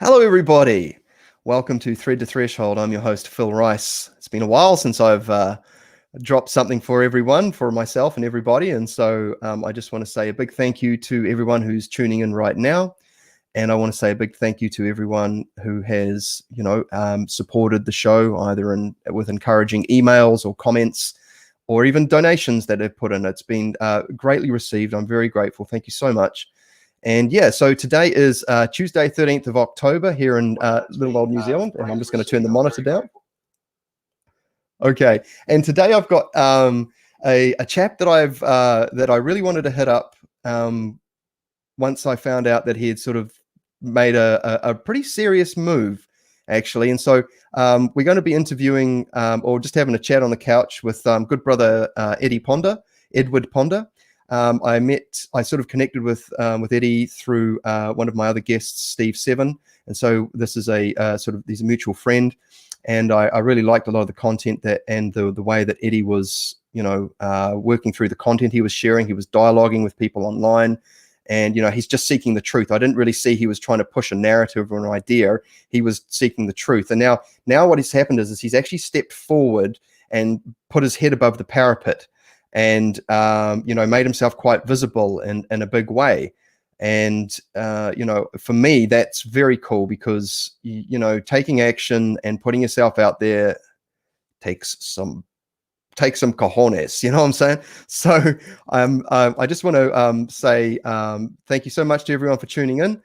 Hello, everybody. Welcome to Thread to Threshold. I'm your host, Phil Rice. It's been a while since I've dropped something for everyone, for myself and everybody. And so I just want to say a big thank you to everyone who's tuning in right now. And I want to say a big thank you to everyone who has, supported the show, either with encouraging emails or comments, or even donations that they've put in. It's been greatly received. I'm very grateful. Thank you so much. And yeah, so today is Tuesday, 13th of October here in little old New Zealand, and I'm just going to turn the monitor down. Okay, and today I've got a chap that I really wanted to hit up once I found out that he had sort of made a pretty serious move, actually. And so we're going to be interviewing or just having a chat on the couch with good brother Edward Ponder. I sort of connected with Eddie through one of my other guests, Steve Seven, and so this is he's a mutual friend, and I really liked a lot of the content and the way that Eddie was, working through the content he was sharing. He was dialoguing with people online, and he's just seeking the truth. I didn't really see he was trying to push a narrative or an idea. He was seeking the truth, and now what has happened is he's actually stepped forward and put his head above the parapet, and made himself quite visible in a big way. And for me, that's very cool, because taking action and putting yourself out there takes some cojones, you know what I'm saying? So I just want to say thank you so much to everyone for tuning in.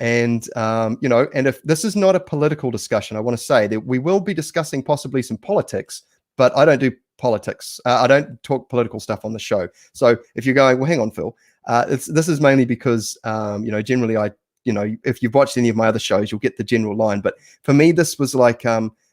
And and if this is not a political discussion, I want to say that we will be discussing possibly some politics, but I don't do politics. I don't talk political stuff on the show. So if you're going, well, hang on, Phil, this is mainly because generally if you've watched any of my other shows, you'll get the general line. But for me, this was like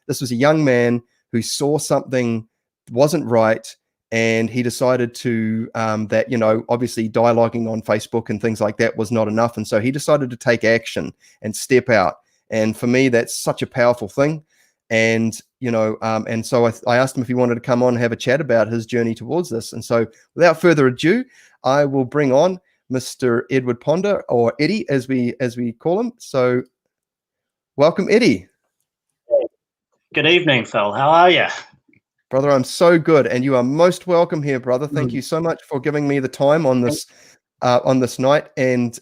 this was a young man who saw something wasn't right, and he decided to that obviously dialoguing on Facebook and things like that was not enough, and so he decided to take action and step out. And for me, that's such a powerful thing. And so I asked him if he wanted to come on and have a chat about his journey towards this. And so without further ado, I will bring on Mr. Edward Ponder, or Eddie as we call him. So welcome, Eddie. Good evening, Phil. How are you? Brother, I'm so good, and you are most welcome here, brother. Thank you so much for giving me the time on this night. And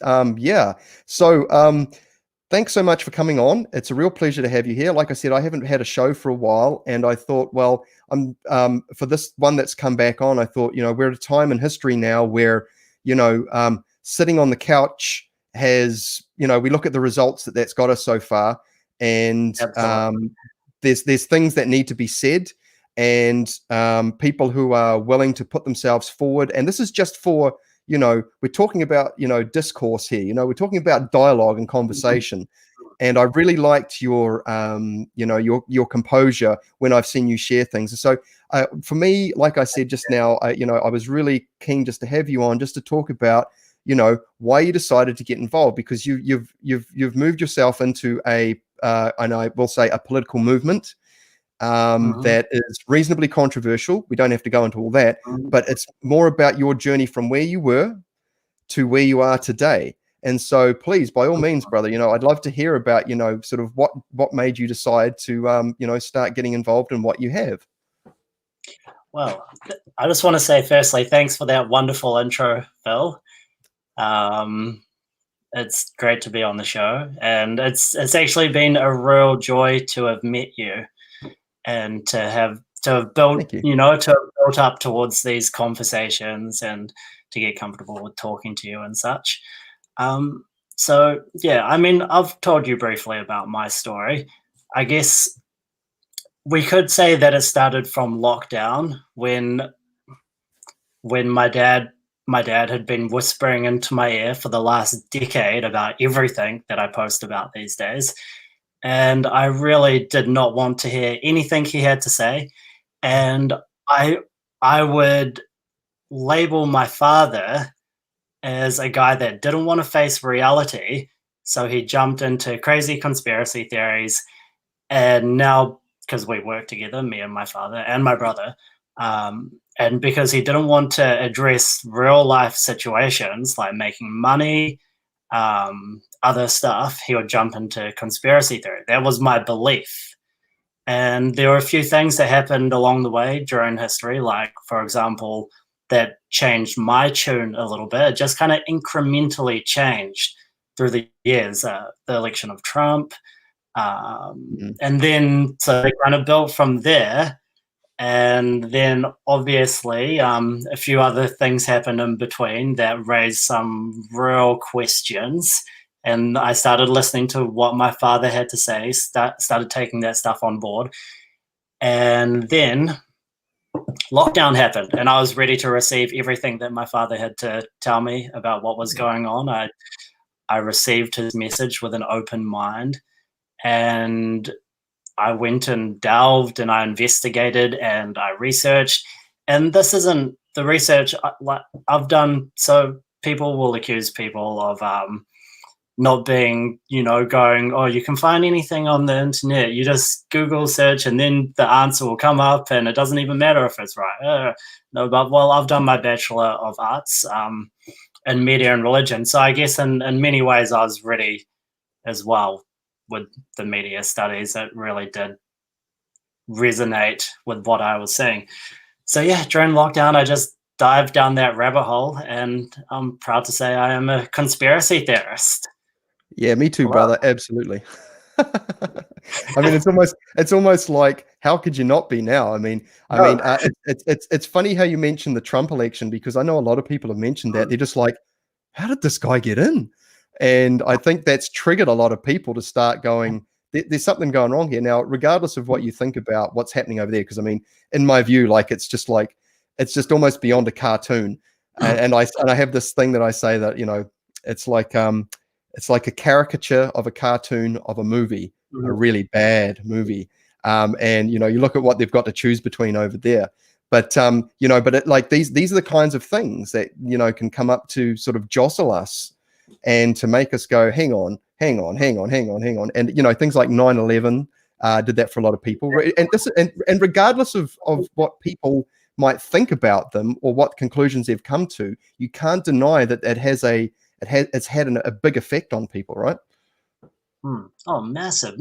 thanks so much for coming on. It's a real pleasure to have you here. Like I said, I haven't had a show for a while, and I thought, well, for this one that's come back on, I thought, we're at a time in history now where, sitting on the couch has, we look at the results that's got us so far, and there's things that need to be said, and people who are willing to put themselves forward. And this is just for, we're talking about, discourse here, we're talking about dialogue and conversation. And I really liked your composure when I've seen you share things. And so for me, like I said just now, I was really keen just to have you on, just to talk about, why you decided to get involved, because you've moved yourself into and I will say a political movement that is reasonably controversial. We don't have to go into all that, but it's more about your journey from where you were to where you are today. And so please, by all means, brother, I'd love to hear about, sort of what made you decide to, start getting involved in what you have. Well, I just want to say, firstly, thanks for that wonderful intro, Phil. It's great to be on the show, and it's actually been a real joy to have met you, and to have built, to have built up towards these conversations, and to get comfortable with talking to you and such. So yeah, I mean, I've told you briefly about my story. I guess we could say that it started from lockdown, when my dad had been whispering into my ear for the last decade about everything that I post about these days. And I really did not want to hear anything he had to say. And I would label my father as a guy that didn't want to face reality. So he jumped into crazy conspiracy theories. And now, because we work together, me and my father and my brother, and because he didn't want to address real life situations like making money, other stuff, he would jump into conspiracy theory. That was my belief. And there were a few things that happened along the way during history, like, for example, that changed my tune a little bit. It just kind of incrementally changed through the years. The election of Trump. And then, so they kind of built from there. And then, obviously, a few other things happened in between that raised some real questions. And I started listening to what my father had to say, started taking that stuff on board. And then lockdown happened, and I was ready to receive everything that my father had to tell me about what was going on. I received his message with an open mind, and I went and delved and I investigated and I researched. And this isn't the research I've done. So people will accuse people of not being, going, oh, you can find anything on the internet. You just Google search and then the answer will come up and it doesn't even matter if it's right. No, but well, I've done my Bachelor of Arts in Media and Religion. So I guess in many ways I was ready as well with the media studies. It really did resonate with what I was seeing. So yeah, during lockdown, I just dived down that rabbit hole, and I'm proud to say I am a conspiracy theorist. Yeah, me too, brother. Absolutely. I mean, it's almost like, how could you not be now? I mean, it's funny how you mentioned the Trump election, because I know a lot of people have mentioned that. They're just like, how did this guy get in? And I think that's triggered a lot of people to start going, there's something going wrong here. Now, regardless of what you think about what's happening over there, because I mean, in my view, it's just almost beyond a cartoon. And I have this thing that I say that, it's like a caricature of a cartoon of a movie, a really bad movie. And you look at what they've got to choose between over there. But these are the kinds of things that can come up to sort of jostle us and to make us go, hang on. And things like 9/11 did that for a lot of people. And regardless of what people might think about them or what conclusions they've come to, you can't deny that it's had a big effect on people, right? Oh, massive.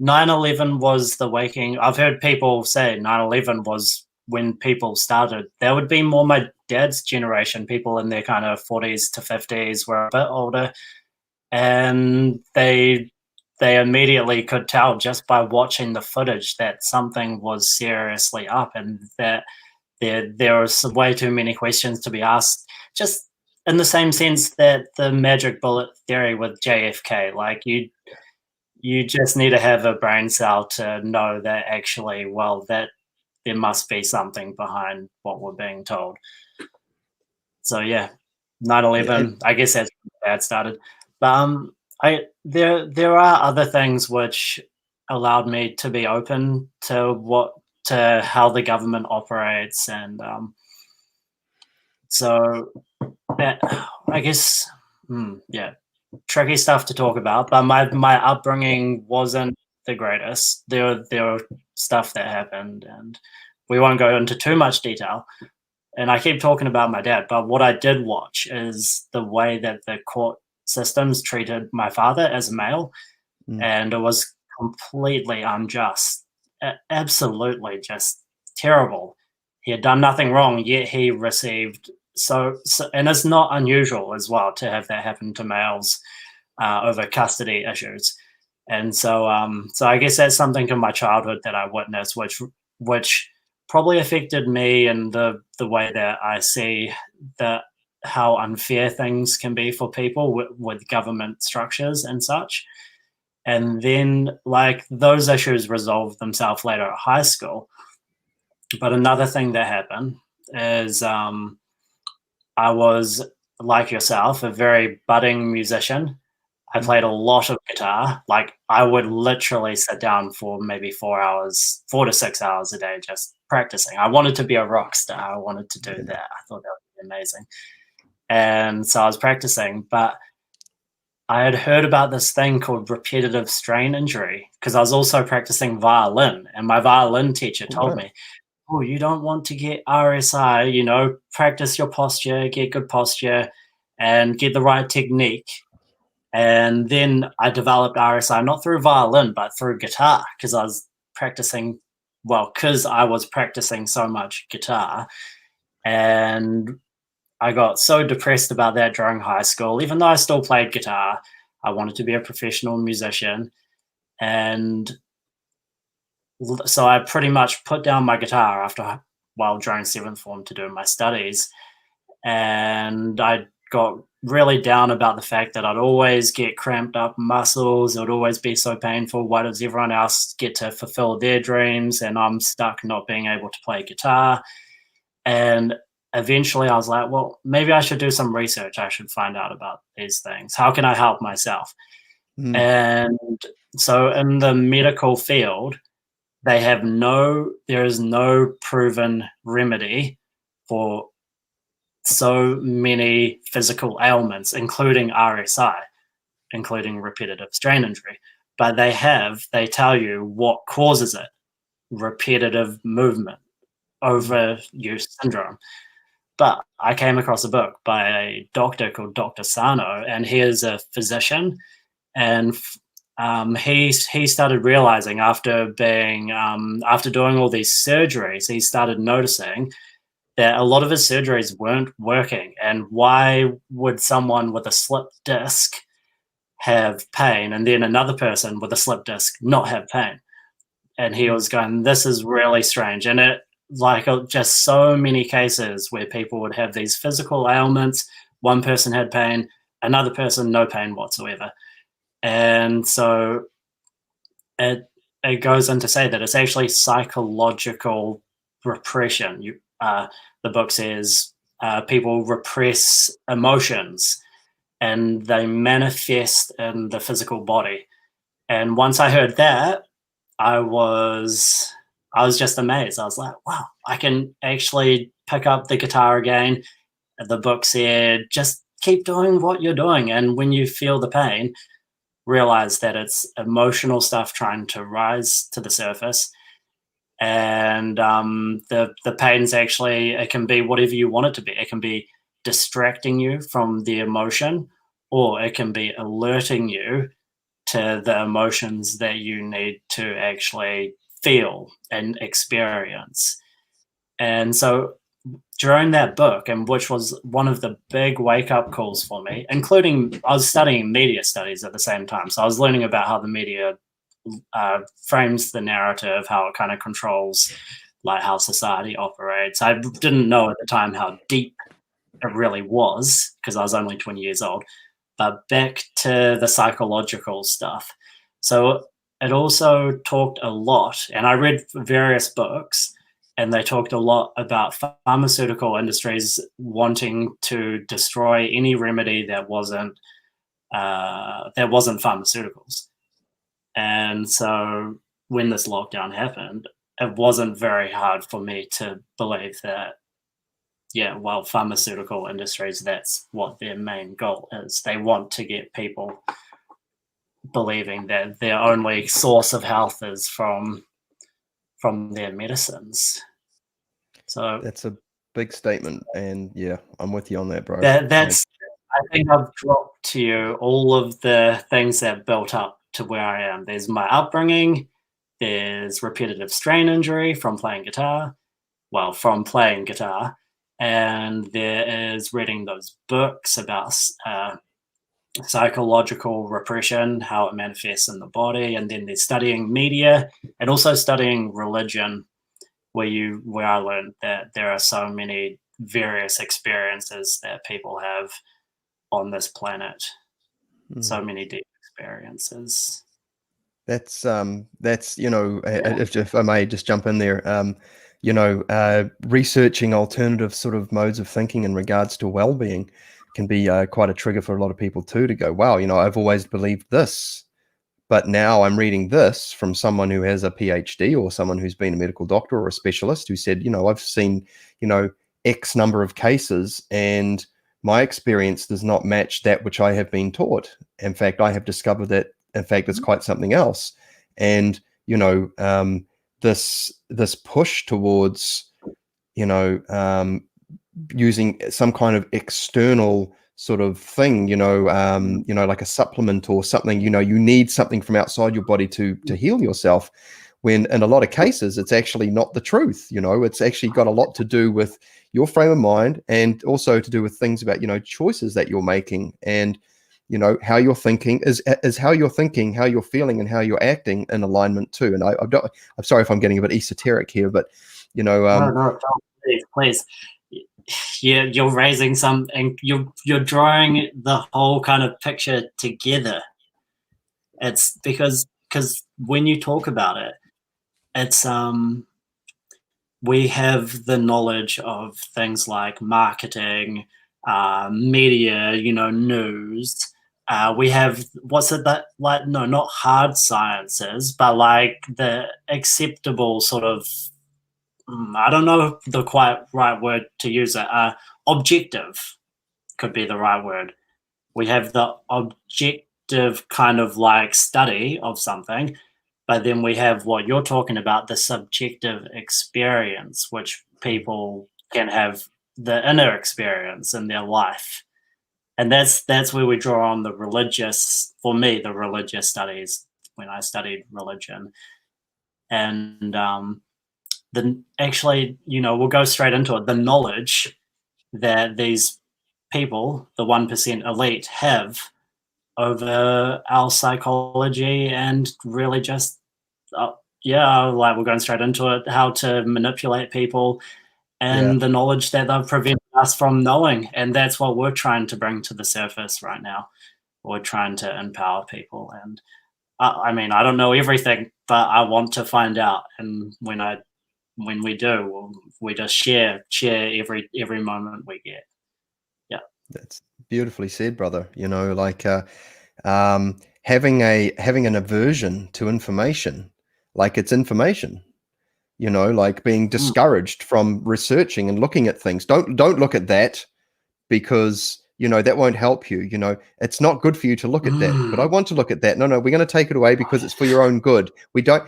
9/11 was the waking. I've heard people say 9/11 was when people started. That would be more my dad's generation, people in their kind of 40s to 50s, were a bit older, and they immediately could tell just by watching the footage that something was seriously up, and that there was way too many questions to be asked, just in the same sense that the magic bullet theory with JFK, like you just need to have a brain cell to know that actually, well, that there must be something behind what we're being told. So yeah, 9/11, I guess that's where that started. But there are other things which allowed me to be open to how the government operates, and so that, I guess, tricky stuff to talk about. But my upbringing wasn't the greatest. There were stuff that happened, and we won't go into too much detail. And I keep talking about my dad, but what I did watch is the way that the court systems treated my father as a male, and it was completely unjust. Absolutely just terrible. He had done nothing wrong, yet he received so and it's not unusual as well to have that happen to males over custody issues. And so I guess that's something in my childhood that I witnessed, which probably affected me in the way that I see how unfair things can be for people with government structures and such. And then, those issues resolved themselves later at high school. But another thing that happened is I was, like yourself, a very budding musician. I played a lot of guitar. I would literally sit down for maybe 4 to 6 hours a day just practicing. I wanted to be a rock star. I wanted to do that. I thought that would be amazing. And so I was practicing, but I had heard about this thing called repetitive strain injury, because I was also practicing violin, and my violin teacher told me, oh, you don't want to get RSI, practice your posture, get good posture. and get the right technique. And then I developed RSI not through violin, but through guitar, because I was practicing so much guitar. And I got so depressed about that during high school. Even though I still played guitar, I wanted to be a professional musician. And so I pretty much put down my guitar during seventh form to do my studies. And I got really down about the fact that I'd always get cramped up muscles. It would always be so painful. Why does everyone else get to fulfill their dreams and I'm stuck not being able to play guitar? And eventually I was like, well, maybe I should do some research. I should find out about these things. How can I help myself? And so in the medical field, there is no proven remedy for so many physical ailments, including RSI, including repetitive strain injury. But they tell you what causes it: repetitive movement, overuse syndrome. But I came across a book by a doctor called Dr. Sano, and he is a physician. And he started realizing after doing all these surgeries, he started noticing that a lot of his surgeries weren't working. And why would someone with a slipped disc have pain and then another person with a slipped disc not have pain? And he was going, this is really strange. And it just so many cases where people would have these physical ailments. One person had pain, another person no pain whatsoever. And so it goes on to say that it's actually psychological repression. The book says people repress emotions and they manifest in the physical body. And once I heard that, I was just amazed. I was like, wow, I can actually pick up the guitar again. The book said, just keep doing what you're doing. And when you feel the pain, realize that it's emotional stuff trying to rise to the surface. And the pain's actually, it can be whatever you want it to be. It can be distracting you from the emotion, or it can be alerting you to the emotions that you need to actually feel and experience. And so during that book, and which was one of the big wake-up calls for me, including I was studying media studies at the same time. So I was learning about how the media frames the narrative, how it kind of controls like how society operates. I didn't know at the time how deep it really was because I was only 20 years old. But back to the psychological stuff. So it also talked a lot, and I read various books, and they talked a lot about pharmaceutical industries wanting to destroy any remedy that wasn't pharmaceuticals. And so when this lockdown happened, it wasn't very hard for me to believe that, pharmaceutical industries, that's what their main goal is. They want to get people believing that their only source of health is from their medicines. So that's a big statement, and yeah, I'm with you on that, bro. I think I've dropped to you all of the things that built up to where I am. There's my upbringing, there's repetitive strain injury from playing guitar, and there is reading those books about psychological repression, how it manifests in the body, and then there's studying media and also studying religion, where I learned that there are so many various experiences that people have on this planet, so many deep experiences. That's if I may just jump in there, researching alternative sort of modes of thinking in regards to well-being can be quite a trigger for a lot of people too, to go, wow, I've always believed this, but now I'm reading this from someone who has a PhD or someone who's been a medical doctor or a specialist who said, I've seen, X number of cases and my experience does not match that which I have been taught. In fact, I have discovered that, in fact, it's quite something else. And, this push towards, using some kind of external sort of thing, like a supplement or something, you need something from outside your body to heal yourself, when in a lot of cases it's actually not the truth. It's actually got a lot to do with your frame of mind, and also to do with things about choices that you're making, and how you're thinking is how you're thinking, how you're feeling, and how you're acting in alignment too. And I'm sorry if I'm getting a bit esoteric here, but no, please. Yeah, you're raising some, and you're drawing the whole kind of picture together. It's because when you talk about it, it's we have the knowledge of things like marketing, media, news. We have, what's it that, like, no, not hard sciences, but like the acceptable sort of, I don't know the quite right word to use it. Objective could be the right word. We have the objective kind of like study of something, but then we have what you're talking about, the subjective experience, which people can have the inner experience in their life. And that's where we draw on the religious, for me, the religious studies when I studied religion. And then actually, we'll go straight into it. The knowledge that these people, the 1% elite, have over our psychology, and really just, like we're going straight into it, how to manipulate people, and the knowledge that they've prevented us from knowing. And that's what we're trying to bring to the surface right now. We're trying to empower people. And I mean, I don't know everything, but I want to find out. And when we do, we just share every moment we get. Yeah, that's beautifully said, brother. Like having an aversion to information, like it's information. Like being discouraged from researching and looking at things. Don't look at that, because that won't help you. It's not good for you to look at that, but I want to look at that. No, we're going to take it away because it's for your own good. We don't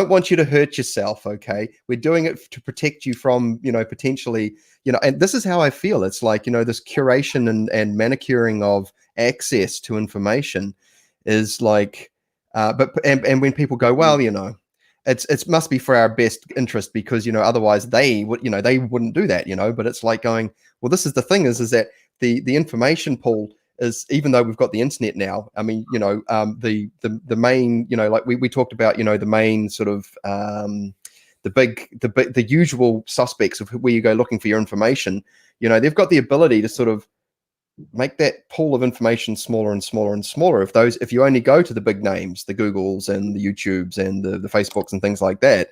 want you to hurt yourself. Okay, we're doing it to protect you from potentially, and this is how I feel. It's like this curation and manicuring of access to information is like and when people go, well, it must be for our best interest, because otherwise they wouldn't do that. But it's like going, well, this is the thing, is that the information pool is, even though we've got the internet now, I mean, the main, like we talked about, the main sort of the usual suspects of where you go looking for your information, they've got the ability to sort of make that pool of information smaller and smaller and smaller. If you only go to the big names, the Googles and the YouTubes and the Facebooks and things like that,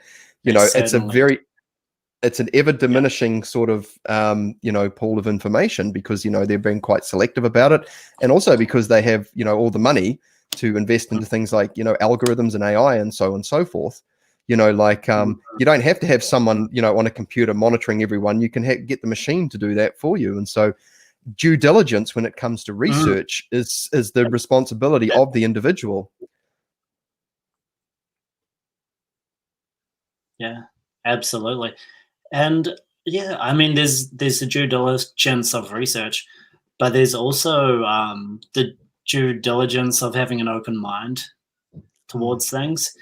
it's an ever diminishing sort of pool of information, because they're being quite selective about it, and also because they have all the money to invest into things like algorithms and AI and so on and so forth. You don't have to have someone on a computer monitoring everyone. You can get the machine to do that for you. And so due diligence when it comes to research is the responsibility of the individual. Yeah, absolutely. And yeah, I mean, there's the due diligence of research, but there's also the due diligence of having an open mind towards things.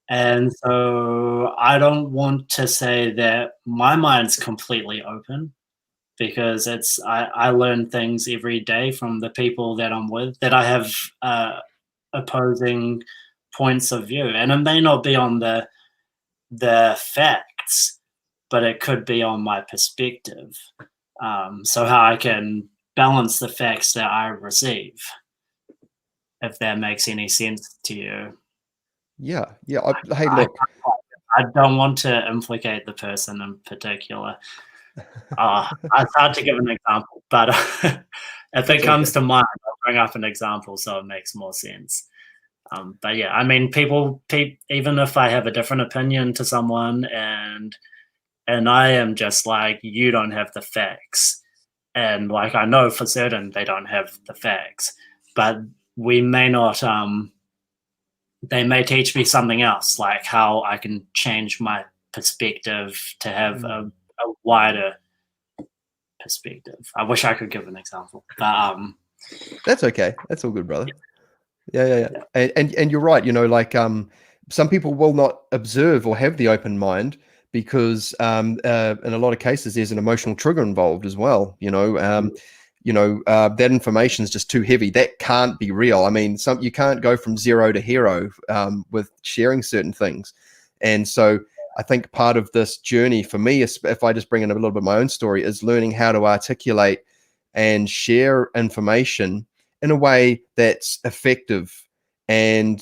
And so I don't want to say that my mind's completely open, because I learn things every day from the people that I'm with, that I have opposing points of view, and it may not be on the facts, but it could be on my perspective. So how I can balance the facts that I receive, if that makes any sense to you. Yeah. Hey, look, I don't want to implicate the person in particular. It's hard to give an example, but if it comes to mind, I'll bring up an example so it makes more sense. But yeah, I mean, people, even if I have a different opinion to someone, and I am just like, you don't have the facts, and like I know for certain they don't have the facts, but we may not. They may teach me something else, like how I can change my perspective to have a wider perspective. I wish I could give an example, but that's okay. That's all good, brother. Yeah. And you're right. Like some people will not observe or have the open mind because in a lot of cases there's an emotional trigger involved as well. That information is just too heavy. That can't be real. I mean, you can't go from zero to hero with sharing certain things. And so I think part of this journey for me, if I just bring in a little bit of my own story, is learning how to articulate and share information in a way that's effective and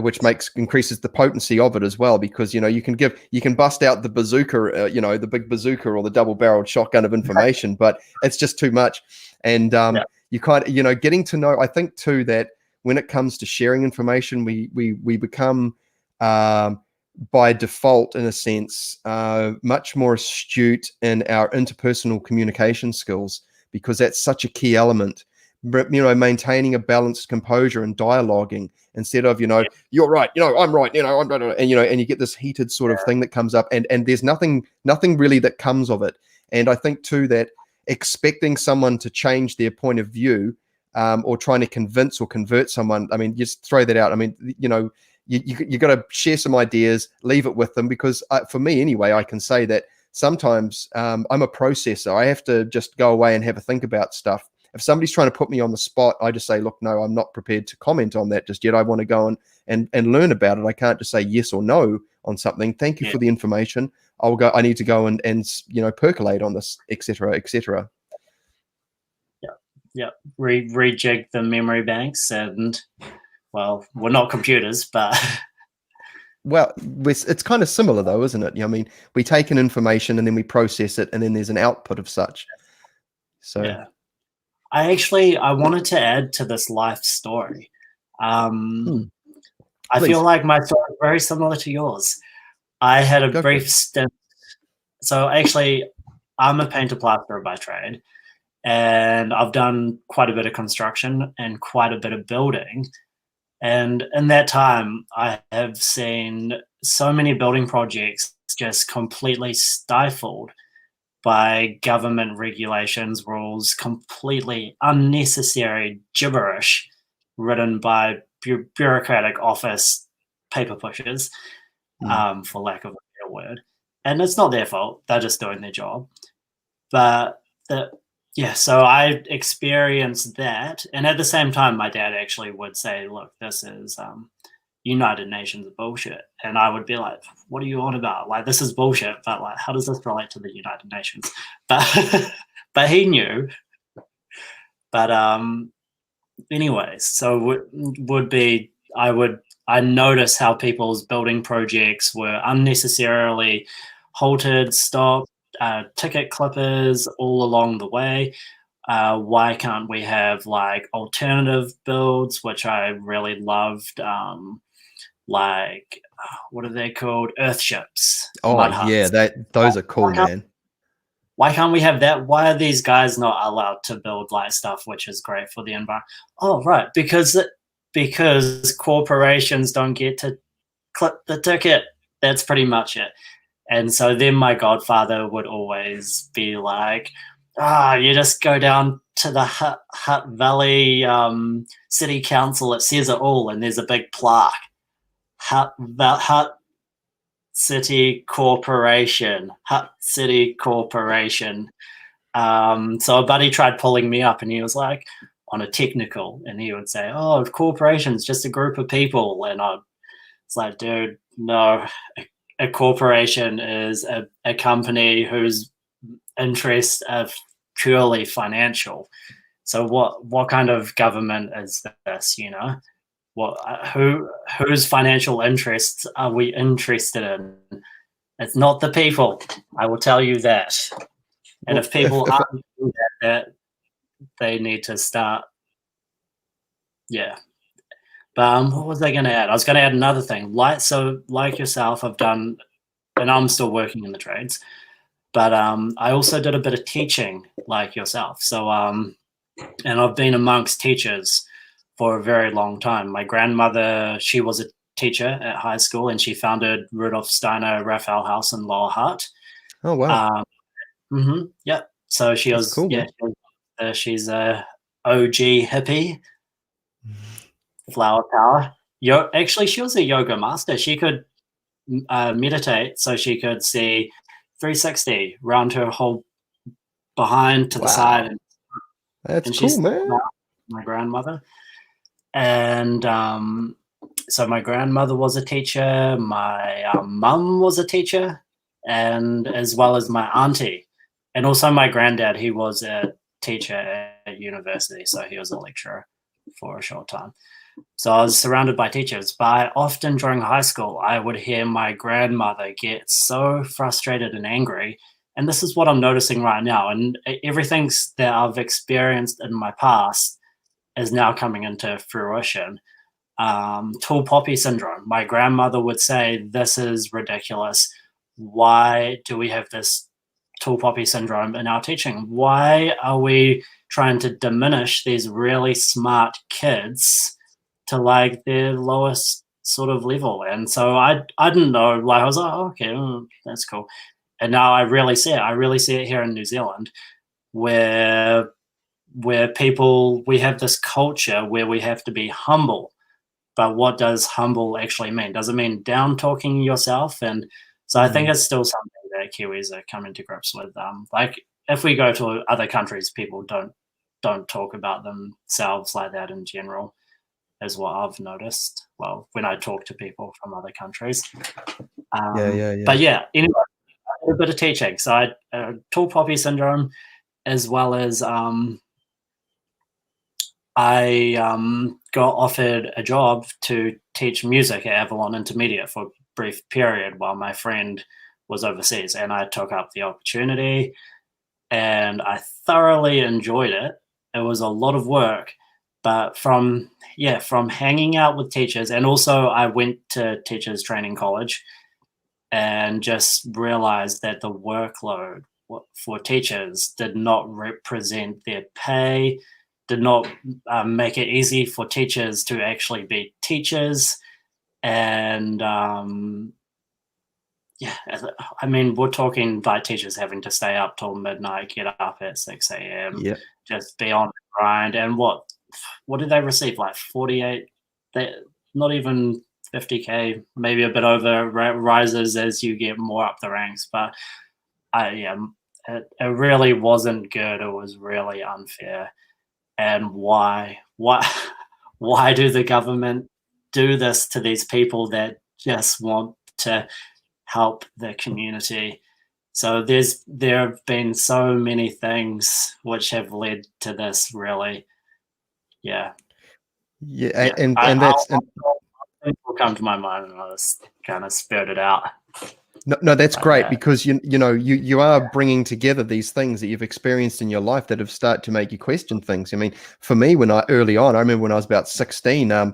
which increases the potency of it as well, because you can bust out the bazooka, the big bazooka or the double-barreled shotgun of information, but it's just too much. And you kind of getting to know. I think too that when it comes to sharing information, we become by default, in a sense, much more astute in our interpersonal communication skills, because that's such a key element. Maintaining a balanced composure and dialoguing instead of, you're right, I'm right, I'm right, and and you get this heated sort of thing that comes up, and there's nothing really that comes of it. And I think too that expecting someone to change their point of view, or trying to convince or convert someone, I mean, just throw that out. I mean, you got to share some ideas, leave it with them, because for me anyway, I can say that sometimes I'm a processor. I have to just go away and have a think about stuff. If somebody's trying to put me on the spot, I just say, look, no, I'm not prepared to comment on that just yet. I want to go and learn about it. I can't just say yes or no on something. Thank you for the information. I need to go and percolate on this, etc., etc. Yeah. Rejig the memory banks, and well, we're not computers, but well, it's kind of similar though, isn't it? I mean, we take in information and then we process it, and then there's an output of such. So yeah. I wanted to add to this life story. I feel like my story is very similar to yours. I had a brief stint. So actually, I'm a painter plasterer by trade, and I've done quite a bit of construction and quite a bit of building. And in that time, I have seen so many building projects just completely stifled by government regulations, rules, completely unnecessary gibberish written by bureaucratic office paper pushers, for lack of a better word. And it's not their fault. They're just doing their job. But so I experienced that. And at the same time, my dad actually would say, look, this is United Nations bullshit. And I would be like, what are you on about? Like, this is bullshit, but like, how does this relate to the United Nations? But he knew. But anyways, so I notice how people's building projects were unnecessarily halted, stopped, ticket clippers all along the way. Why can't we have like alternative builds, which I really loved? Like, what are they called? Earthships. Oh yeah, those are cool, man. Why can't we have that? Why are these guys not allowed to build like stuff which is great for the environment? Oh, right, because corporations don't get to clip the ticket. That's pretty much it. And so then my godfather would always be like, you just go down to the Hutt Valley City Council. It says it all, and there's a big plaque. Hutt City Corporation. Hutt City Corporation. So a buddy tried pulling me up, and he was like, on a technical, and he would say, oh, corporation's just a group of people. And I was like, dude, no. A corporation is a company whose interests are purely financial. So what kind of government is this? Whose financial interests are we interested in? It's not the people. I will tell you that. And if people aren't doing that, they need to start. Yeah. But what was I going to add? I was going to add another thing. Like yourself, I've done, and I'm still working in the trades, but I also did a bit of teaching like yourself. So, and I've been amongst teachers for a very long time. My grandmother, she was a teacher at high school, and she founded Rudolf Steiner Raphael House in Lower Hutt. Oh, wow. Yep. So she That's was, cool, yeah, man. she's a OG hippie, flower power. Actually, she was a yoga master. She could meditate, so she could see 360 round her whole behind to the side, Wow. That's and cool, she's man. my grandmother. And so my grandmother was a teacher, my mum was a teacher, and as well as my auntie, and also my granddad. He was a teacher at university, so he was a lecturer for a short time. So I was surrounded by teachers, but often during high school, I would hear my grandmother get so frustrated and angry. And this is what I'm noticing right now. And everything that I've experienced in my past is now coming into fruition. Tall poppy syndrome. My grandmother would say, "This is ridiculous. Why do we have this tall poppy syndrome in our teaching? Why are we trying to diminish these really smart kids to like their lowest sort of level?" And so I didn't know. Like I was like, oh, okay, that's cool. And now I really see it. I really see it here in New Zealand, where people, we have this culture where we have to be humble. But what does humble actually mean? Does it mean down talking yourself? And so I think it's still something that Kiwis are coming to grips with. Like if we go to other countries, people don't talk about themselves like that in general, is what I've noticed. Well, when I talk to people from other countries. Yeah. But yeah, anyway, a bit of teaching. So I tall poppy syndrome, as well as I got offered a job to teach music at Avalon Intermediate for a brief period while my friend was overseas, and I took up the opportunity, and I thoroughly enjoyed it. It was a lot of work, but from hanging out with teachers, and also I went to teachers training college and just realized that the workload for teachers did not represent their pay, did not make it easy for teachers to actually be teachers. And I mean, we're talking by teachers having to stay up till midnight, get up at 6 a.m., Yeah. just be on the grind. And what did they receive? Like 48, not even 50K, maybe a bit over, rises as you get more up the ranks. But it really wasn't good. It was really unfair. And why why do the government do this to these people that just want to help the community? So there have been so many things which have led to this, really. Yeah, and that's will come to my mind, and I'll just kind of spurt it out. no, that's great, because you are bringing together these things that you've experienced in your life that have started to make you question things. I mean, for me, early on, I remember when I was about 16, I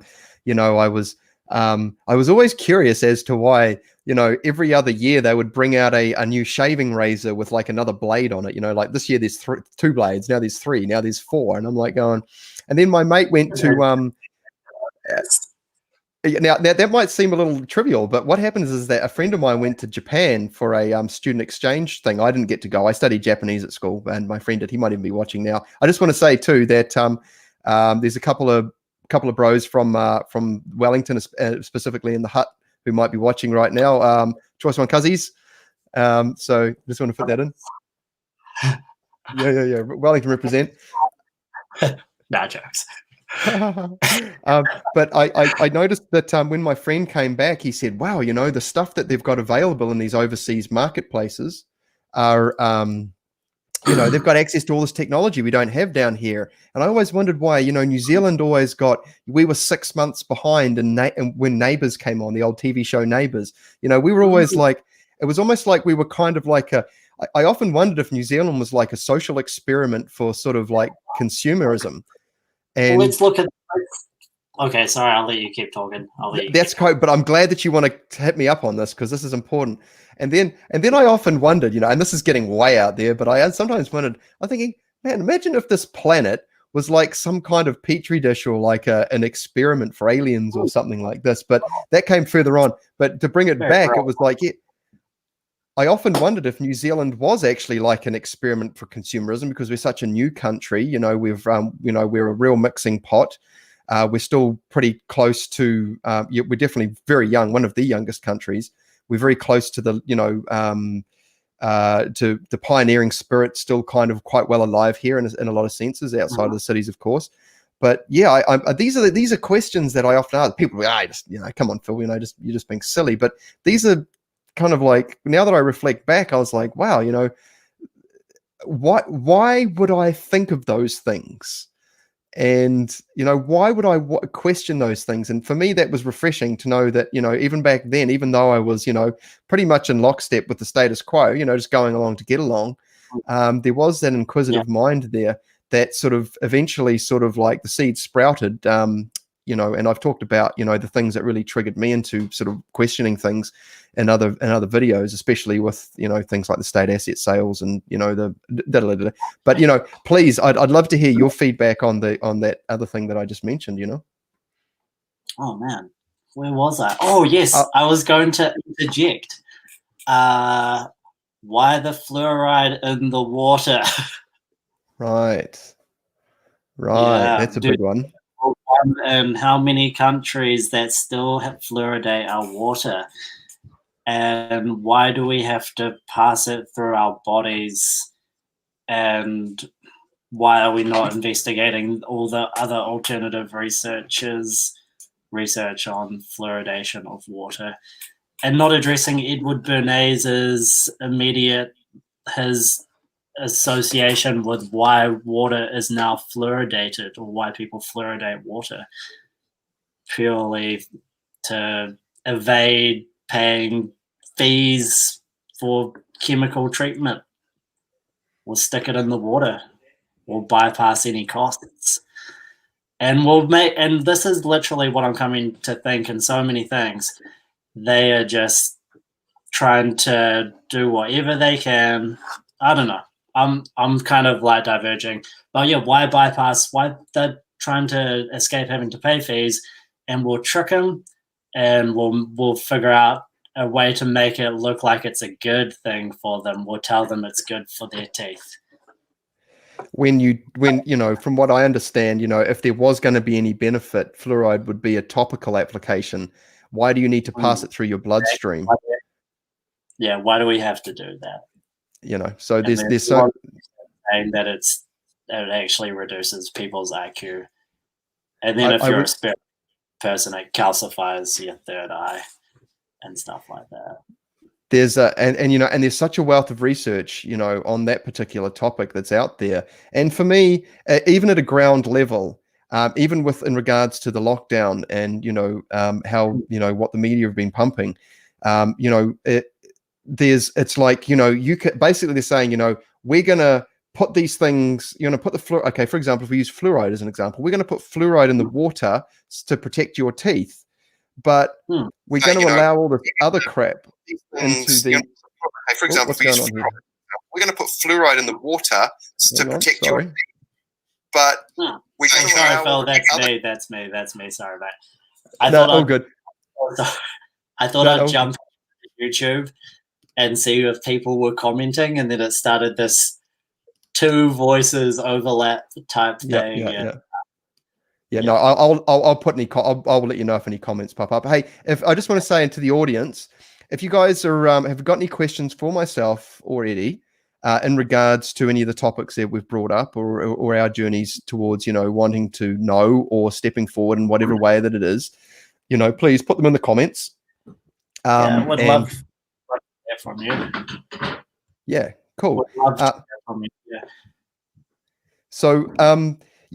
was always curious as to why, every other year they would bring out a new shaving razor with like another blade on it. Like this year there's two blades, now there's three, now there's four, and I'm like going. And then my mate went to Now that might seem a little trivial, but what happens is that a friend of mine went to Japan for a student exchange thing. I didn't get to go. I studied Japanese at school, and my friend did. He might even be watching now. I just want to say too that there's a couple of bros from Wellington, specifically in the hut, who might be watching right now. Choice One Cuzzies. So just want to put that in. Yeah. Wellington represent. Nah, jokes. But I noticed that when my friend came back, he said, wow, the stuff that they've got available in these overseas marketplaces are, they've got access to all this technology we don't have down here. And I always wondered why, New Zealand always we were 6 months behind, and when Neighbours came on, the old TV show Neighbours, we were always like, it was almost like we were kind of like I often wondered if New Zealand was like a social experiment for sort of like consumerism. And let's look at. Okay, sorry, I'll let you keep talking. That's great, but I'm glad that you want to hit me up on this, because this is important. And then I often wondered, and this is getting way out there, but I sometimes wondered, I'm thinking, man, imagine if this planet was like some kind of petri dish, or like an experiment for aliens or something like this. But that came further on. But to bring it back, it was like, I often wondered if New Zealand was actually like an experiment for consumerism, because we're such a new country. You know, we're a real mixing pot. We're still pretty close to. We're definitely very young, one of the youngest countries. We're very close to the, to the pioneering spirit, still kind of quite well alive here in a lot of senses, outside of the cities, of course. But yeah, these are questions that I often ask people. Just come on, Phil, you're just being silly. But these are kind of like, now that I reflect back, I was like, wow, why would I think of those things? And why would I question those things? And for me, that was refreshing to know that even back then, even though I was pretty much in lockstep with the status quo, just going along to get along, there was that inquisitive mind there that sort of eventually sort of like the seed sprouted. And I've talked about the things that really triggered me into sort of questioning things in other videos, especially with things like the state asset sales and the but please, I'd love to hear your feedback on that other thing that I just mentioned. Oh man, where was I? Oh yes, I was going to interject. Why the fluoride in the water? Right, yeah, that's a big one. And how many countries that still fluoridate our water, and why do we have to pass it through our bodies, and why are we not investigating all the other alternative research on fluoridation of water, and not addressing Edward Bernays' his association with why water is now fluoridated, or why people fluoridate water, purely to evade paying fees for chemical treatment, or stick it in the water, or bypass any costs. And this is literally what I'm coming to think in so many things. They are just trying to do whatever they can. I don't know. I'm kind of like diverging. But yeah, why bypass? Why they're trying to escape having to pay fees, and we'll trick them, and we'll figure out a way to make it look like it's a good thing for them. We'll tell them it's good for their teeth. When from what I understand, if there was going to be any benefit, fluoride would be a topical application. Why do you need to pass it through your bloodstream? Yeah, why do we have to do that? So there's so saying that it actually reduces people's IQ, and then if you're a spirit person, it calcifies your third eye and stuff like that. There's and there's such a wealth of research on that particular topic that's out there. And for me, even at a ground level, even in regards to the lockdown and how what the media have been pumping, it's like you can basically, they're saying we're gonna put these things, you're gonna put the fluoride. Okay, for example, if we use fluoride as an example, we're gonna put fluoride in the water to protect your teeth, but we're going to allow all this other crap into the. Okay, for example, we're going to put fluoride in the water to protect your teeth, but we're going to allow. Phil, that's me. Sorry, mate. I thought I'd jump to YouTube and see if people were commenting, and then it started this two voices overlap type thing. Yeah, no, I'll put any. I'll let you know if any comments pop up. Hey, if I just want to say into the audience, if you guys are have got any questions for myself or Eddie in regards to any of the topics that we've brought up, or our journeys towards wanting to know or stepping forward in whatever way that it is, please put them in the comments. I would love to hear from you. Yeah, cool. Would love to hear from you. Yeah. So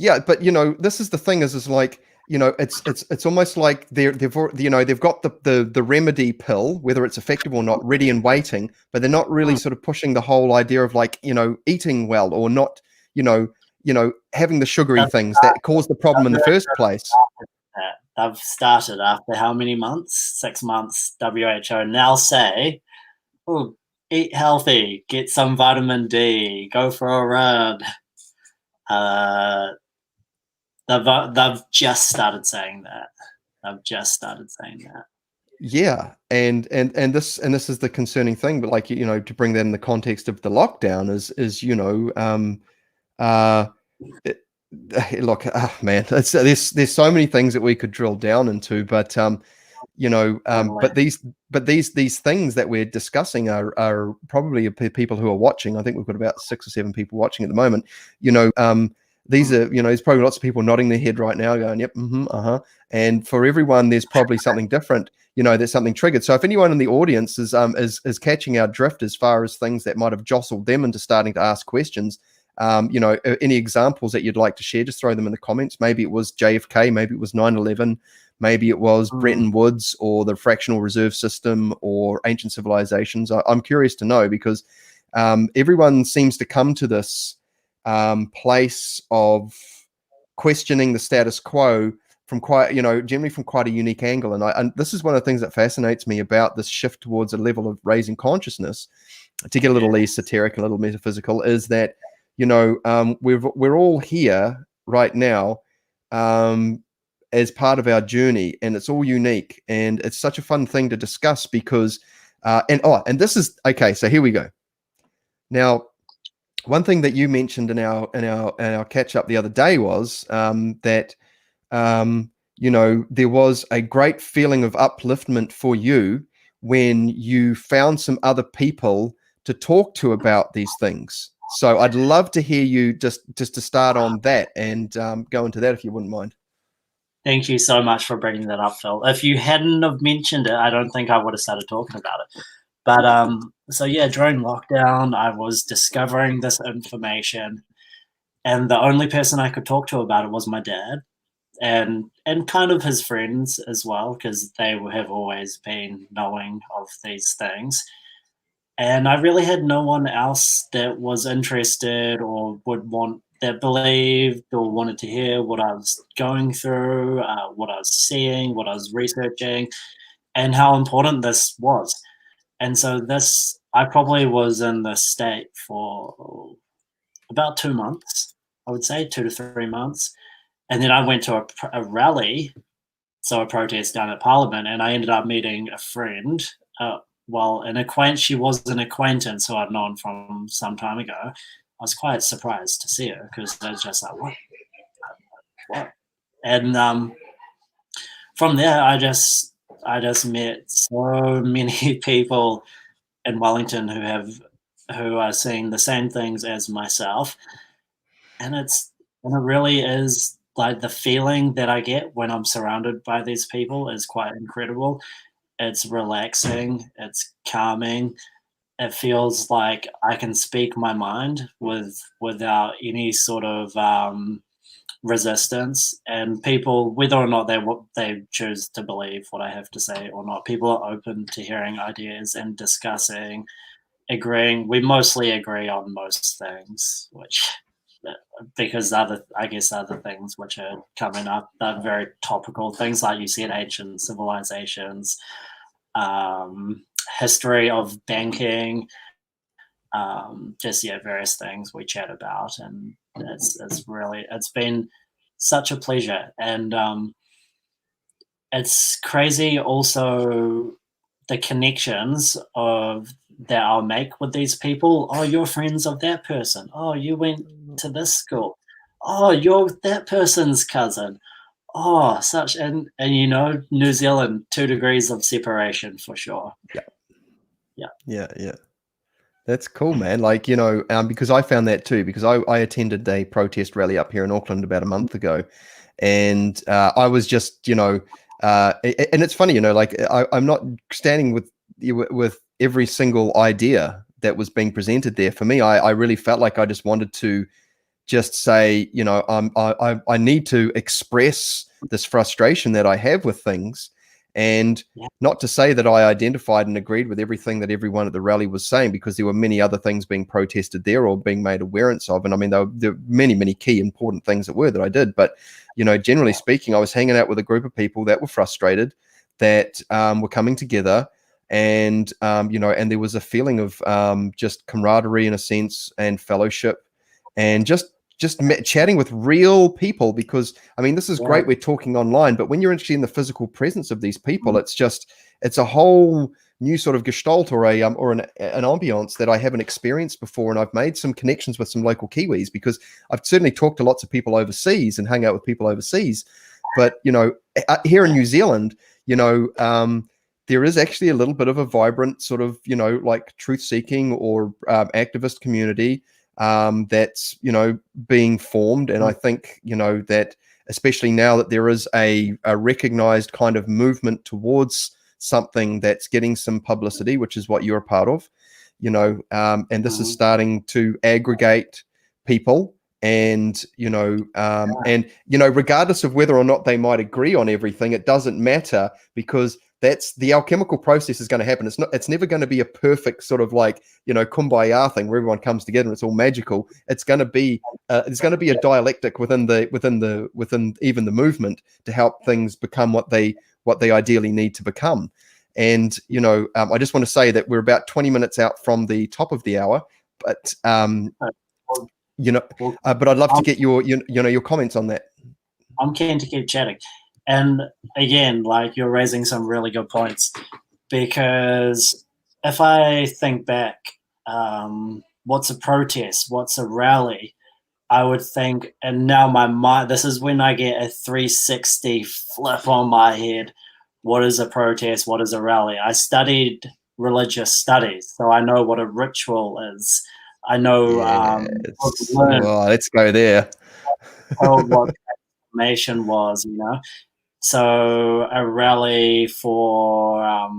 yeah, but this is the thing is like it's almost like they've got the remedy pill, whether it's effective or not, ready and waiting, but they're not really sort of pushing the whole idea of like eating well, or not having the sugary things that cause the problem in the first place. They've started after how many months? 6 months. WHO now say, oh, eat healthy, get some vitamin D, go for a run. They've just started saying that. Yeah, and this is the concerning thing, but like, to bring that in the context of the lockdown is it, look, man, there's so many things that we could drill down into, but but these things that we're discussing are probably people who are watching. I think we've got about 6 or 7 people watching at the moment. These are, there's probably lots of people nodding their head right now going, yep, and for everyone there's probably something different. There's something triggered. So if anyone in the audience is catching our drift as far as things that might have jostled them into starting to ask questions, any examples that you'd like to share, just throw them in the comments. Maybe it was JFK, maybe it was 9/11, maybe it was Bretton Woods or the fractional reserve system or ancient civilizations. I'm curious to know, because everyone seems to come to this place of questioning the status quo from generally from quite a unique angle. And this is one of the things that fascinates me about this shift towards a level of raising consciousness, to get a little esoteric, a little metaphysical, is that, we're all here right now as part of our journey, and it's all unique, and it's such a fun thing to discuss because and this is okay. So here we go. Now, one thing that you mentioned in our catch up the other day was that there was a great feeling of upliftment for you when you found some other people to talk to about these things. So I'd love to hear you just to start on that and go into that, if you wouldn't mind. Thank you so much for bringing that up, Phil. If you hadn't have mentioned it, I don't think I would have started talking about it. But so yeah, during lockdown, I was discovering this information, and the only person I could talk to about it was my dad, and kind of his friends as well, because they have always been knowing of these things. And I really had no one else that was interested or that believed or wanted to hear what I was going through, what I was seeing, what I was researching, and how important this was. And so I probably was in this state for about 2 months, I would say 2 to 3 months. And then I went to a rally, so a protest down at Parliament, and I ended up meeting a friend. She was an acquaintance who I'd known from some time ago. I was quite surprised to see her, because I was just like, what? And from there, I just met so many people in Wellington who are seeing the same things as myself, and it really is like the feeling that I get when I'm surrounded by these people is quite incredible. It's relaxing, it's calming. It feels like I can speak my mind without any sort of resistance, and people, whether or not they choose to believe what I have to say or not, people are open to hearing ideas and discussing, agreeing. We mostly agree on most things, which, because other things which are coming up are very topical things, like you said, ancient civilizations, history of banking, various things we chat about, and it's been such a pleasure. And it's crazy also the connections that I'll make with these people. Oh, you're friends of that person. Oh, you went to this school. Oh, you're that person's cousin. Oh, such and New Zealand, 2 degrees of separation for sure. Yeah. That's cool, man. Like, because I found that too, because I attended a protest rally up here in Auckland about a month ago, and I was just, and it's funny, like I'm not standing with every single idea that was being presented there. For me, I really felt like I just wanted to just say, I need to express this frustration that I have with things. And not to say that I identified and agreed with everything that everyone at the rally was saying, because there were many other things being protested there or being made awareness of. And I mean, there were many, many key important things that I did. But, generally speaking, I was hanging out with a group of people that were frustrated, that were coming together. And, and there was a feeling of just camaraderie in a sense, and fellowship, and just just chatting with real people, because I mean, this is great. We're talking online, but when you're actually in the physical presence of these people, it's a whole new sort of gestalt or an ambiance that I haven't experienced before. And I've made some connections with some local Kiwis, because I've certainly talked to lots of people overseas and hung out with people overseas. But, you know, here in New Zealand, you know, there is actually a little bit of a vibrant sort of, you know, like truth-seeking or activist community that's, you know, being formed. And I think, you know, that especially now that there is a recognized kind of movement towards something that's getting some publicity, which is what you're a part of, you know, and this is starting to aggregate people. And, you know, and, you know, regardless of whether or not they might agree on everything, it doesn't matter, because that's the alchemical process is going to happen. It's never going to be a perfect sort of like, you know, kumbaya thing where everyone comes together and it's all magical. It's going to be, there's going to be a dialectic within even the movement to help things become what they ideally need to become. And, you know, I just want to say that we're about 20 minutes out from the top of the hour, but, you know, but I'd love to get your comments on that. I'm keen to keep chatting. And again, like, you're raising some really good points, because if I think back, what's a protest? What's a rally? I would think, and now my mind, this is when I get a 360 flip on my head. What is a protest? What is a rally? I studied religious studies, so I know what a ritual is. I know let's go there. What transformation was, you know. So a rally for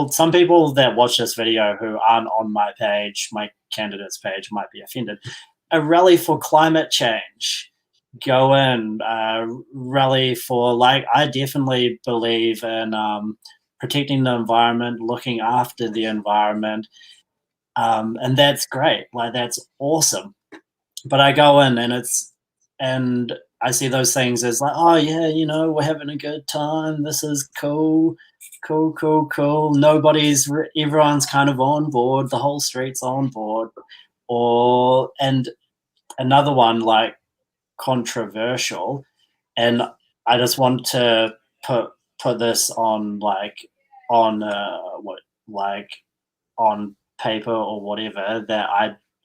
some people that watch this video who aren't on my page, my candidates page, might be offended. A rally for climate change. Go in, rally for, like, I definitely believe in protecting the environment, looking after the environment. And that's great. Like, that's awesome. But I go in and I see those things as like, oh yeah, you know, we're having a good time. This is cool. Everyone's kind of on board. The whole street's on board. And another one, like, controversial. And I just want to put this on on paper or whatever, that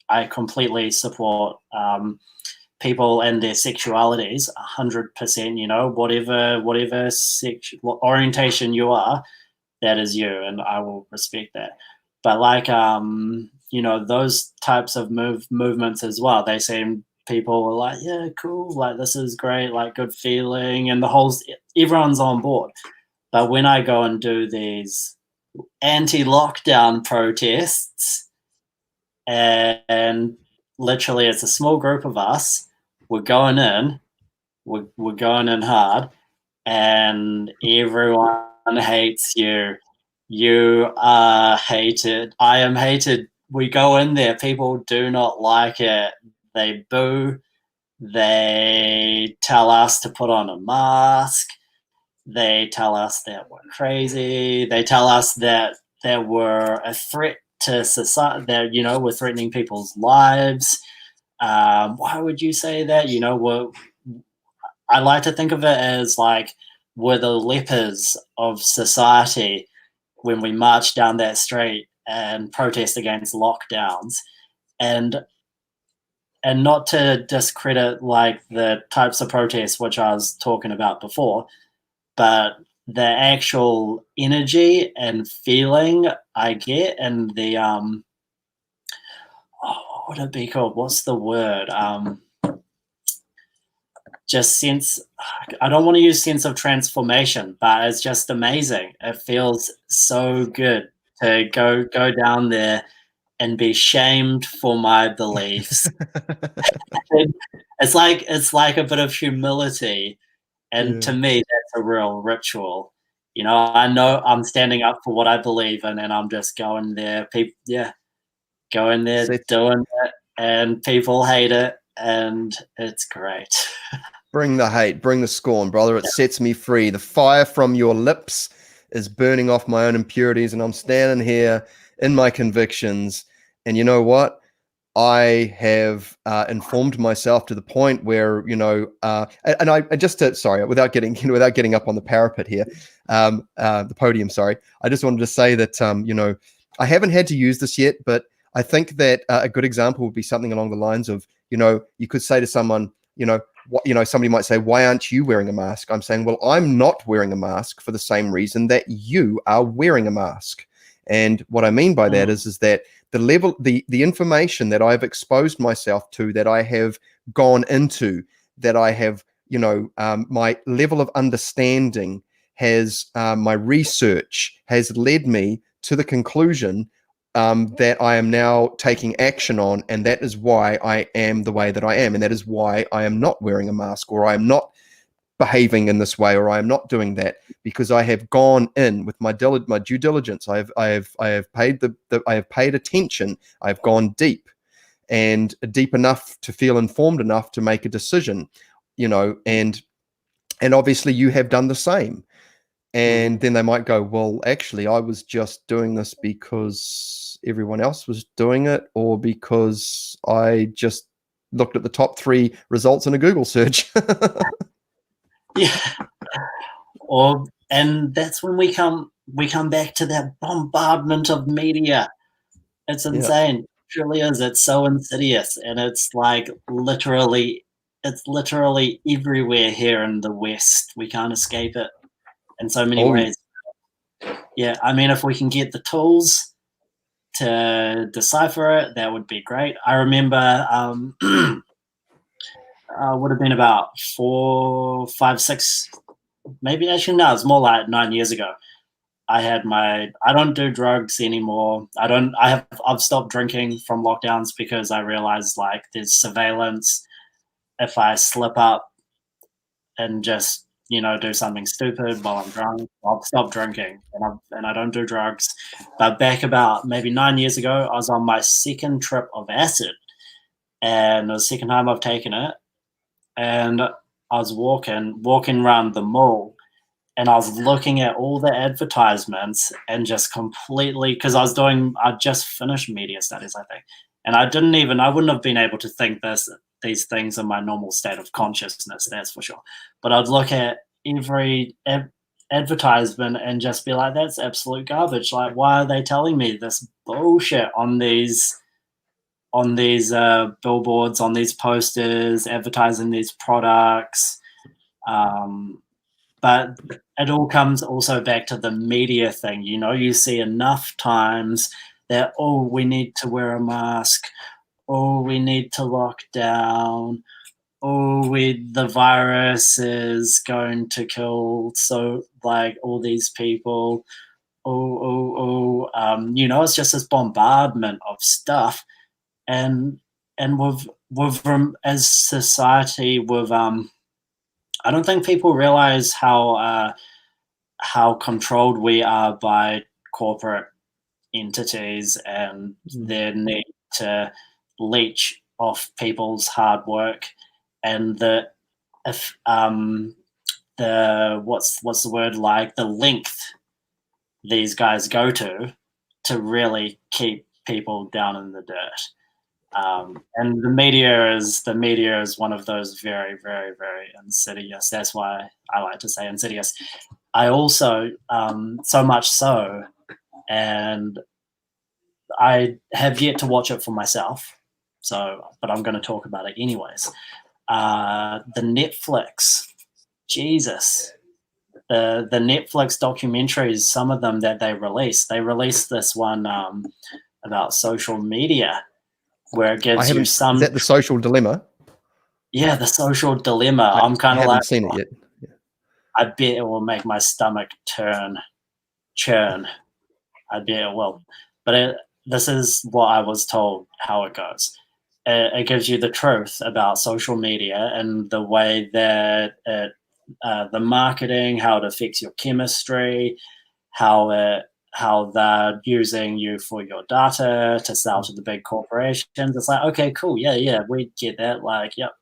I completely support people and their sexualities 100%. You know, whatever sexual orientation you are, that is you, and I will respect that. But like, you know, those types of movements as well, they seem, people were like, yeah, cool, like, this is great, like, good feeling, and everyone's on board. But when I go and do these anti-lockdown protests, and literally it's a small group of us, we're going in hard, and everyone hates you. You are hated. I am hated. We go in there, people do not like it. They boo. They tell us to put on a mask. They tell us that we're crazy. They tell us that we're a threat to society, that, you know, we're threatening people's lives. Why would you say that? You know, I like to think of it as like, we're the lepers of society when we march down that street and protest against lockdowns. And not to discredit, like, the types of protests which I was talking about before, but the actual energy and feeling I get, and the what would it be called? What's the word? Just sense. I don't want to use sense of transformation, but it's just amazing. It feels so good to go down there and be shamed for my beliefs. It's like a bit of humility, and to me, that's a real ritual. You know, I know I'm standing up for what I believe in, and I'm just going there. Doing it, and people hate it, and it's great. Bring the hate, bring the scorn, brother. It sets me free. The fire from your lips is burning off my own impurities, and I'm standing here in my convictions. And you know what? I have informed myself to the point where, you know, and I just to, sorry, without getting up on the parapet here, the podium, sorry, I just wanted to say that, you know, I haven't had to use this yet, but I think that a good example would be something along the lines of, you know, you could say to someone, you know, somebody might say, why aren't you wearing a mask? I'm saying, well, I'm not wearing a mask for the same reason that you are wearing a mask. And what I mean by that is that the information that I've exposed myself to, that I have gone into, that I have, you know, my level of understanding has, my research has led me to the conclusion that I am now taking action on, and that is why I am the way that I am, and that is why I am not wearing a mask, or I am not behaving in this way, or I am not doing that, because I have gone in with my due diligence. I have paid attention. I've gone deep, and deep enough to feel informed enough to make a decision, you know, and obviously you have done the same. And then they might go, well, actually, I was just doing this because everyone else was doing it, or because I just looked at the top 3 results in a Google search. Yeah. And that's when we come back to that bombardment of media. It's insane. It truly is. It's so insidious, and it's like literally everywhere here in the West. We can't escape it in so many ways. Yeah, I mean, if we can get the tools to decipher it, that would be great. I remember would have been about 4, 5, 6, maybe actually no, it's more like 9 years ago. I don't do drugs anymore. I've stopped drinking from lockdowns because I realized like there's surveillance. If I slip up and just, you know, do something stupid while I'm drunk, I'll stop drinking, and I don't do drugs. But back about maybe 9 years ago, I was on my second trip of acid, and it was the second time I've taken it. And I was walking around the mall, and I was looking at all the advertisements and just completely, because I just finished media studies, I think, and I wouldn't have been able to think these things in my normal state of consciousness, that's for sure. But I'd look at every advertisement and just be like, that's absolute garbage. Like, why are they telling me this bullshit on these billboards, on these posters, advertising these products? But it all comes also back to the media thing. You know, you see enough times that, oh, we need to wear a mask. Oh, we need to lock down. Oh, the virus is going to kill all these people. You know, it's just this bombardment of stuff. And as society, I don't think people realize how controlled we are by corporate entities and their need to leech off people's hard work, and the what's the word, like the length these guys go to really keep people down in the dirt. And the media is one of those very, very, very insidious. That's why I like to say insidious. I also, so much so, and I have yet to watch it for myself, but I'm going to talk about it anyways. The Netflix, Jesus, the Netflix documentaries, some of them that they released this one about social media, where it gives you some. Is that The Social Dilemma? Yeah, The Social Dilemma. I'm kind of like, I haven't seen it yet. Yeah. I bet it will make my stomach churn. I bet it will. But this is what I was told how it goes. It gives you the truth about social media and the way that the marketing, how it affects your chemistry, how they're using you for your data to sell to the big corporations. It's like, okay, cool, yeah, we get that. Like, yep,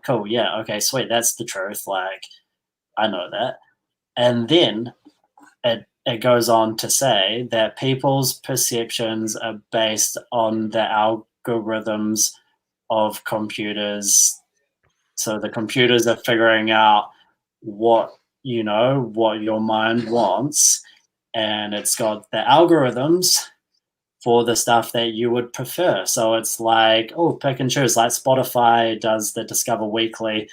cool, yeah, okay, sweet, that's the truth. Like, I know that. And then it goes on to say that people's perceptions are based on the algorithms of computers. So the computers are figuring out what your mind wants, and it's got the algorithms for the stuff that you would prefer. So it's like, oh, pick and choose. Like Spotify does the Discover Weekly.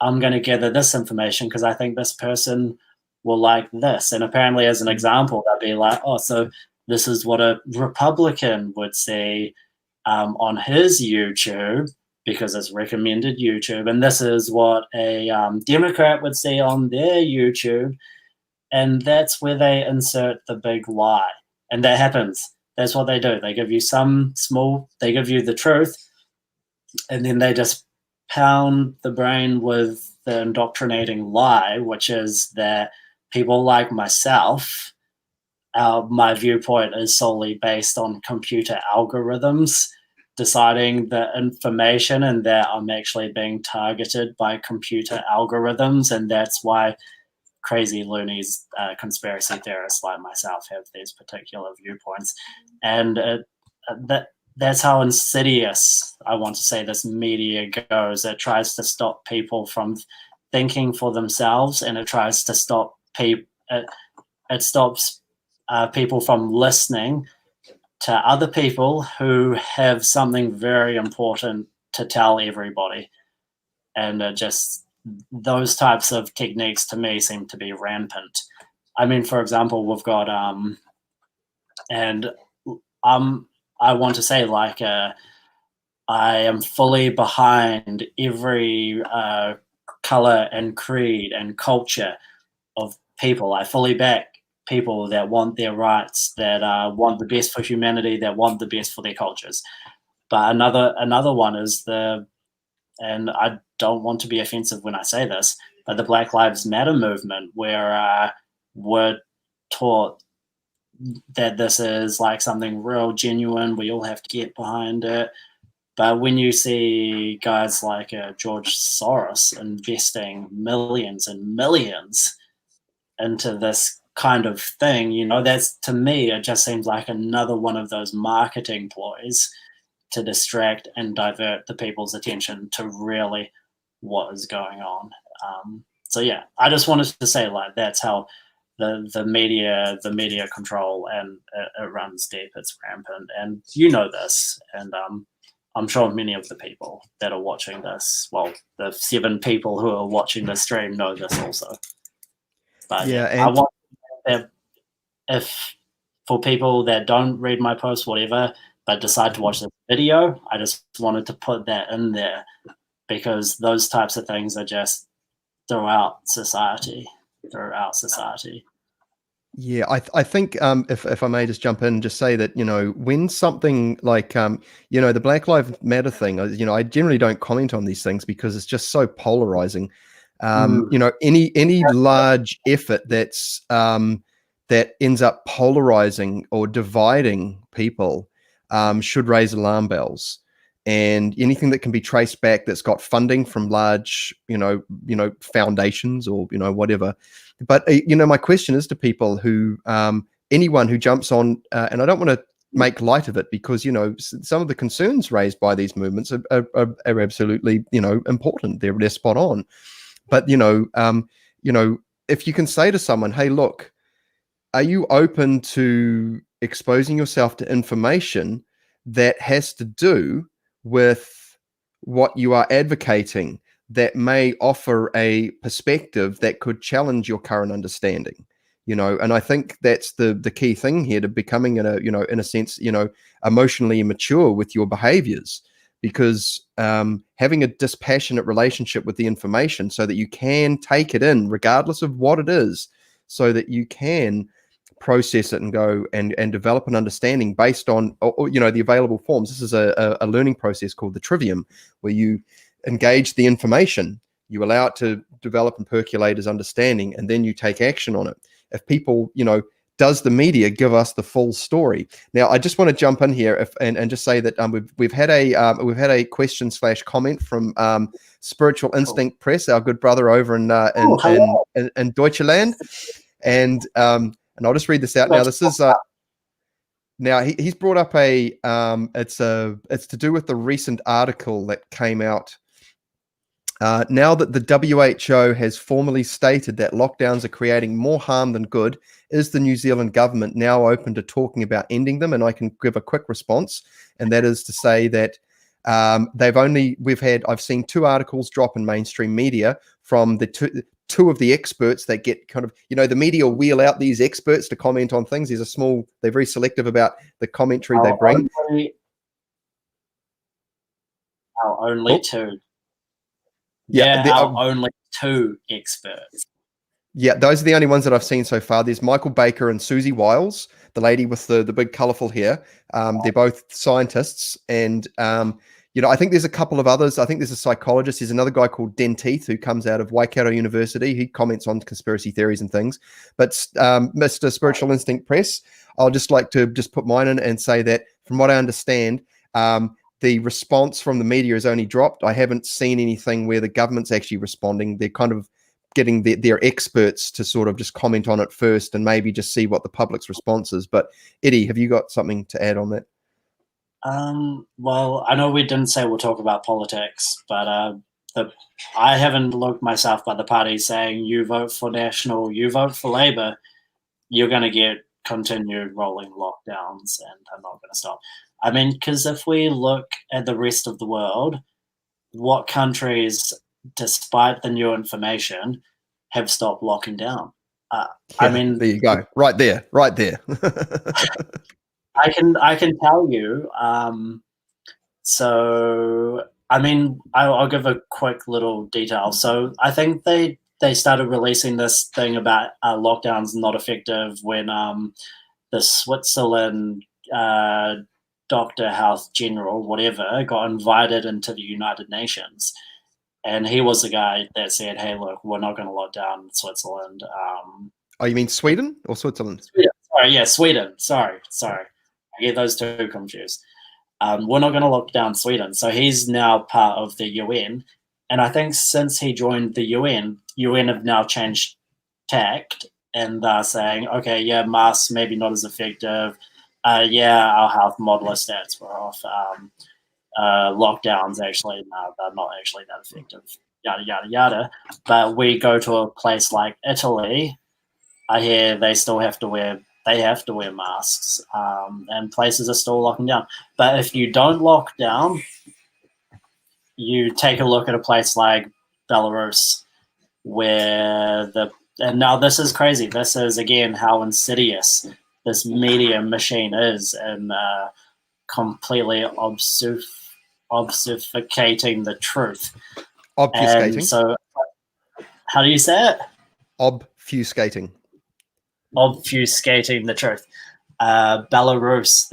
I'm going to gather this information because I think this person will like this. And apparently, as an example, they'll be like, oh, so this is what a Republican would see on his YouTube because it's recommended YouTube. And this is what a Democrat would see on their YouTube. And that's where they insert the big lie. And that happens. That's what they do. They give you they give you the truth, and then they just pound the brain with the indoctrinating lie, which is that people like myself, my viewpoint is solely based on computer algorithms deciding the information, and that I'm actually being targeted by computer algorithms, and that's why crazy loonies, conspiracy theorists like myself have these particular viewpoints. And that's how insidious, I want to say, this media goes. It tries to stop people from thinking for themselves, and it tries to stop people. It stops people from listening to other people who have something very important to tell everybody. And just those types of techniques to me seem to be rampant. I mean, for example, we've got I want to say, like, I am fully behind every color and creed and culture of people. I fully back people that want their rights, that want the best for humanity, that want the best for their cultures. But another one is and I don't want to be offensive when I say this, but the Black Lives Matter movement, where we're taught that this is like something real genuine, we all have to get behind it. But when you see guys like George Soros investing millions and millions into this kind of thing, that's, to me, it just seems like another one of those marketing ploys to distract and divert the people's attention to really what is going on. So yeah, I just wanted to say, like, that's how the media control, and it runs deep. It's rampant, and this, and I'm sure many of the people that are watching this, well, the 7 people who are watching the stream know this also. But yeah, I want that, if for people that don't read my post, whatever, but decide to watch this video, I just wanted to put that in there, because those types of things are just throughout society. Yeah, I think if I may just jump in and just say that, when something like, the Black Lives Matter thing, I generally don't comment on these things because it's just so polarizing. Any large effort that's that ends up polarizing or dividing people should raise alarm bells. And anything that can be traced back that's got funding from large, foundations or, whatever. But, my question is to people who, anyone who jumps on, and I don't want to make light of it, because, some of the concerns raised by these movements are absolutely, important. They're spot on. But, if you can say to someone, hey, look, are you open to exposing yourself to information that has to do with what you are advocating, that may offer a perspective that could challenge your current understanding, and I think that's the key thing here to becoming in a sense, emotionally mature with your behaviors, because having a dispassionate relationship with the information so that you can take it in regardless of what it is, so that you can process it and go and develop an understanding based on the available forms. This is a learning process called the trivium, where you engage the information, you allow it to develop and percolate as understanding, and then you take action on it. If people, does the media give us the full story? Now, I just want to jump in here and just say that we've had a question / comment from Spiritual Instinct Press, our good brother over in Deutschland, and I'll just read this out now. This is Now he's brought up it's to do with the recent article that came out. Now that the WHO has formally stated that lockdowns are creating more harm than good, is the New Zealand government now open to talking about ending them? And I can give a quick response, and that is to say that I've seen 2 articles drop in mainstream media from the two of the experts that get kind of, the media wheel out these experts to comment on things. They're very selective about the commentary they bring. Only 2. Yeah, only 2 experts. Yeah, those are the only ones that I've seen so far. There's Michael Baker and Susie Wiles, the lady with the big colourful hair. They're both scientists, and I think there's a couple of others. I think there's a psychologist. There's another guy called Denteith who comes out of Waikato University. He comments on conspiracy theories and things. But Mr. Spiritual Instinct Press, I'll just like to put mine in and say that from what I understand, the response from the media has only dropped. I haven't seen anything where the government's actually responding. They're kind of getting their experts to sort of just comment on it first and maybe just see what the public's response is. But Eddie, have you got something to add on that? Well, I know we didn't say we'll talk about politics, but I haven't looked myself, but the party's saying you vote for National, you vote for Labour, you're going to get continued rolling lockdowns and they're not going to stop. I mean, because if we look at the rest of the world, what countries, despite the new information, have stopped locking down? I mean, there you go, right there. I can tell you. So, I mean, I'll give a quick little detail. So, I think they started releasing this thing about lockdowns not effective when the Switzerland Dr. Health General, whatever, got invited into the United Nations. And he was the guy that said, hey, look, we're not going to lock down Switzerland. Oh, you mean Sweden or Switzerland? Sweden. Sorry. I get those 2 confused. We're not going to lock down Sweden. So he's now part of the UN. And I think since he joined the UN have now changed tact and they're saying, okay, yeah, masks maybe not as effective. Yeah, our health modeler stats were off. Lockdowns actually, no, they're not actually that effective. Yada yada yada. But we go to a place like Italy. I hear they still have to wear masks, and places are still locking down. But if you don't lock down, you take a look at a place like Belarus, where and now this is crazy. This is again how insidious this media machine is, and completely obfuscating the truth. Obfuscating. And so, how do you say it? Obfuscating the truth. Belarus,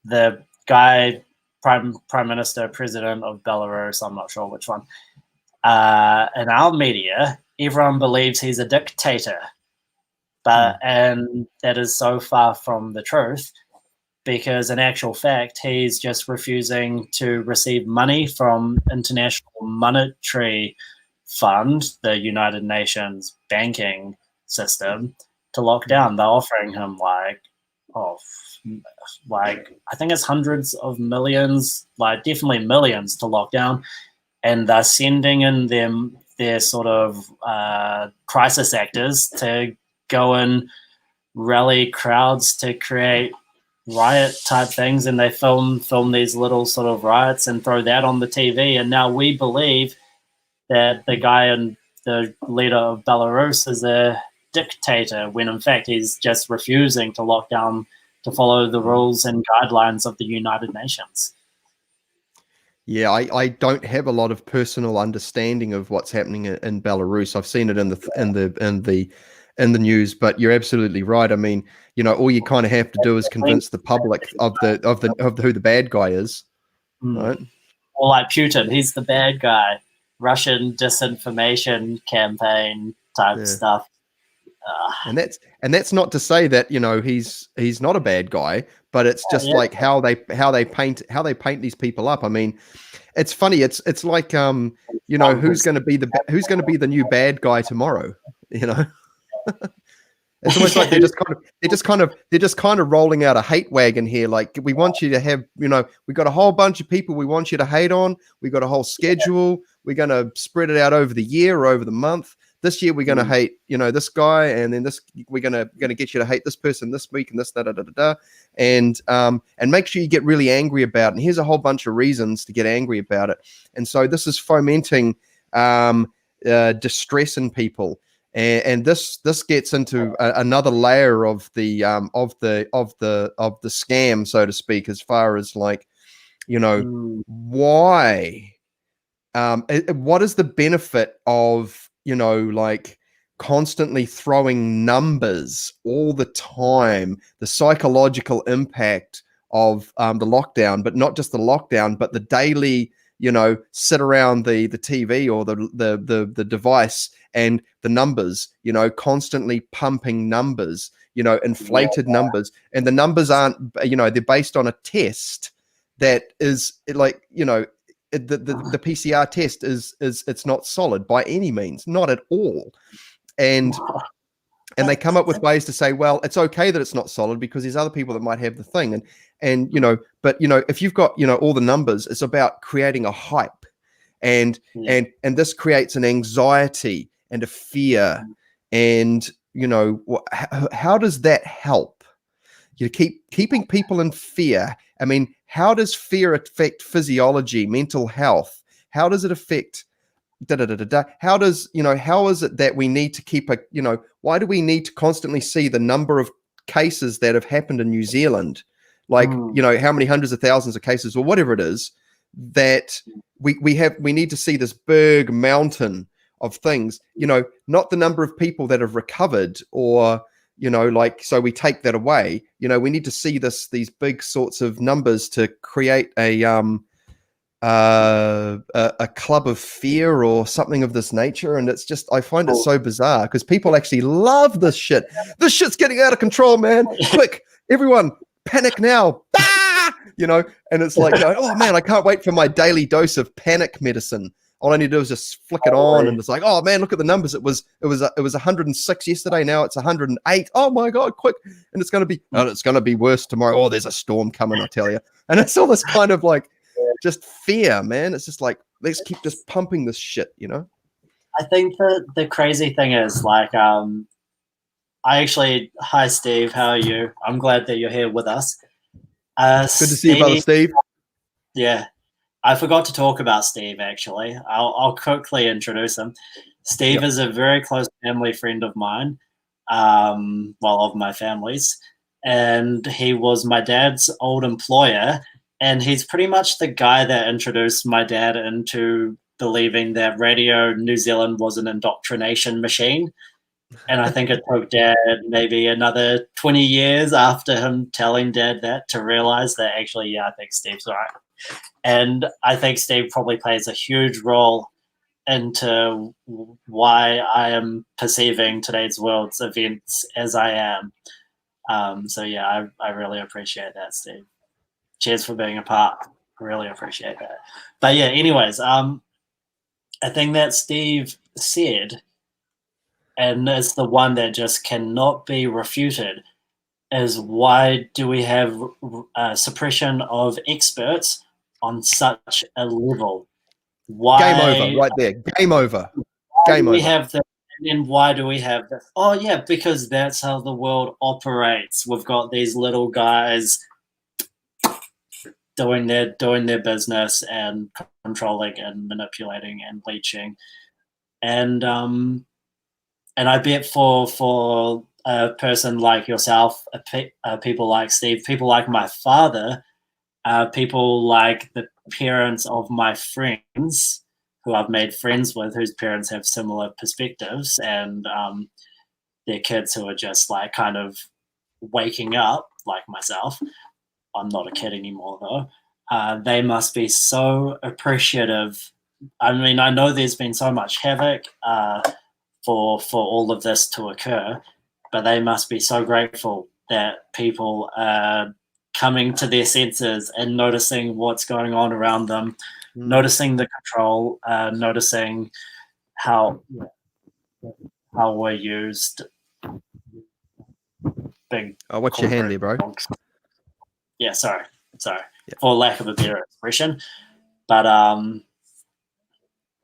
the guy, prime minister, president of Belarus, I'm not sure which one. In our media, everyone believes he's a dictator, and that is so far from the truth, because in actual fact, he's just refusing to receive money from International Monetary Fund, the United Nations banking system, to lock down. They're offering him I think it's hundreds of millions, definitely millions to lock down, and they're sending in their sort of crisis actors to go and rally crowds to create riot type things, and they film these little sort of riots and throw that on the TV, and now we believe that the guy and the leader of Belarus is a dictator, when in fact he's just refusing to lock down, to follow the rules and guidelines of the United Nations. Yeah, I don't have a lot of personal understanding of what's happening in Belarus. I've seen it in the news, but you're absolutely right. I mean, all you kind of have to do is convince the public of who the bad guy is, right? Or like Putin, he's the bad guy. Russian disinformation campaign type stuff. And that's not to say that he's not a bad guy, but it's just like how they paint these people up. I mean, it's funny. It's like who's going to be the new bad guy tomorrow? It's almost like they're just kind of rolling out a hate wagon here. Like, we want you to have, we got a whole bunch of people we want you to hate on. We got a whole schedule. We're going to spread it out over the year or over the month. This year we're going to hate, this guy, and then we're going to get you to hate this person this week, and this and make sure you get really angry about it. And here's a whole bunch of reasons to get angry about it. And so this is fomenting distress in people. And this gets into another layer of the scam, so to speak, as far as like, why, what is the benefit of, like constantly throwing numbers all the time, the psychological impact of the lockdown, but not just the lockdown, but the daily, sit around the TV or the device, and the numbers, constantly pumping numbers, inflated numbers, and the numbers aren't, they're based on a test that is like, the PCR test is it's not solid by any means, not at all. And they come up with ways to say, well, it's okay that it's not solid because there's other people that might have the thing. But if you've got, all the numbers, it's about creating a hype, and this creates an anxiety and a fear. And, how does that help? You keeping people in fear. I mean, how does fear affect physiology, mental health? How does it affect How does, how is it that we need to keep why do we need to constantly see the number of cases that have happened in New Zealand? Like, how many hundreds of thousands of cases or whatever it is that we need to see this big mountain of things, not the number of people that have recovered or, so we take that away. We need to see these big sorts of numbers to create a club of fear or something of this nature. And it's just, I find it so bizarre because people actually love this shit. This shit's getting out of control, man. Quick, everyone panic now. And it's like, oh man, I can't wait for my daily dose of panic medicine. All I need to do is just flick it on, and it's like, oh man, look at the numbers. It was 106 yesterday. Now it's 108. Oh my god, quick! And it's going to be worse tomorrow. Oh, there's a storm coming, I tell you. And it's all this kind of like just fear, man. It's just like, let's keep just pumping this shit, I think the crazy thing is like, hi Steve, how are you? I'm glad that you're here with us. Good to see you, brother Steve. Yeah. I forgot to talk about Steve, actually. I'll quickly introduce him. Steve is a very close family friend of mine, of my family's. And he was my dad's old employer. And he's pretty much the guy that introduced my dad into believing that Radio New Zealand was an indoctrination machine. And I think it took Dad maybe another 20 years after him telling Dad that to realize that actually, I think Steve's right. And I think Steve probably plays a huge role into why I am perceiving today's world's events as I am. I really appreciate that, Steve. Cheers for being a part. Really appreciate that. But yeah, anyways, a thing that Steve said, and it's the one that just cannot be refuted, is why do we have suppression of experts on such a level? Why? Game over, right there. Game over. Game over. We have that, and then why do we have that? Oh yeah, because that's how the world operates. We've got these little guys doing their business and controlling and manipulating and leeching, and I bet for a person like yourself, people like Steve, people like my father, people like the parents of my friends who I've made friends with, whose parents have similar perspectives, and their kids who are just like kind of waking up like myself. I'm not a kid anymore though. They must be so appreciative. I mean, I know there's been so much havoc for all of this to occur, but they must be so grateful that people are coming to their senses and noticing what's going on around them, noticing the control, noticing how we're used. big. Oh, what's your hand there, bro? Yeah, sorry, yeah. For lack of a better expression, but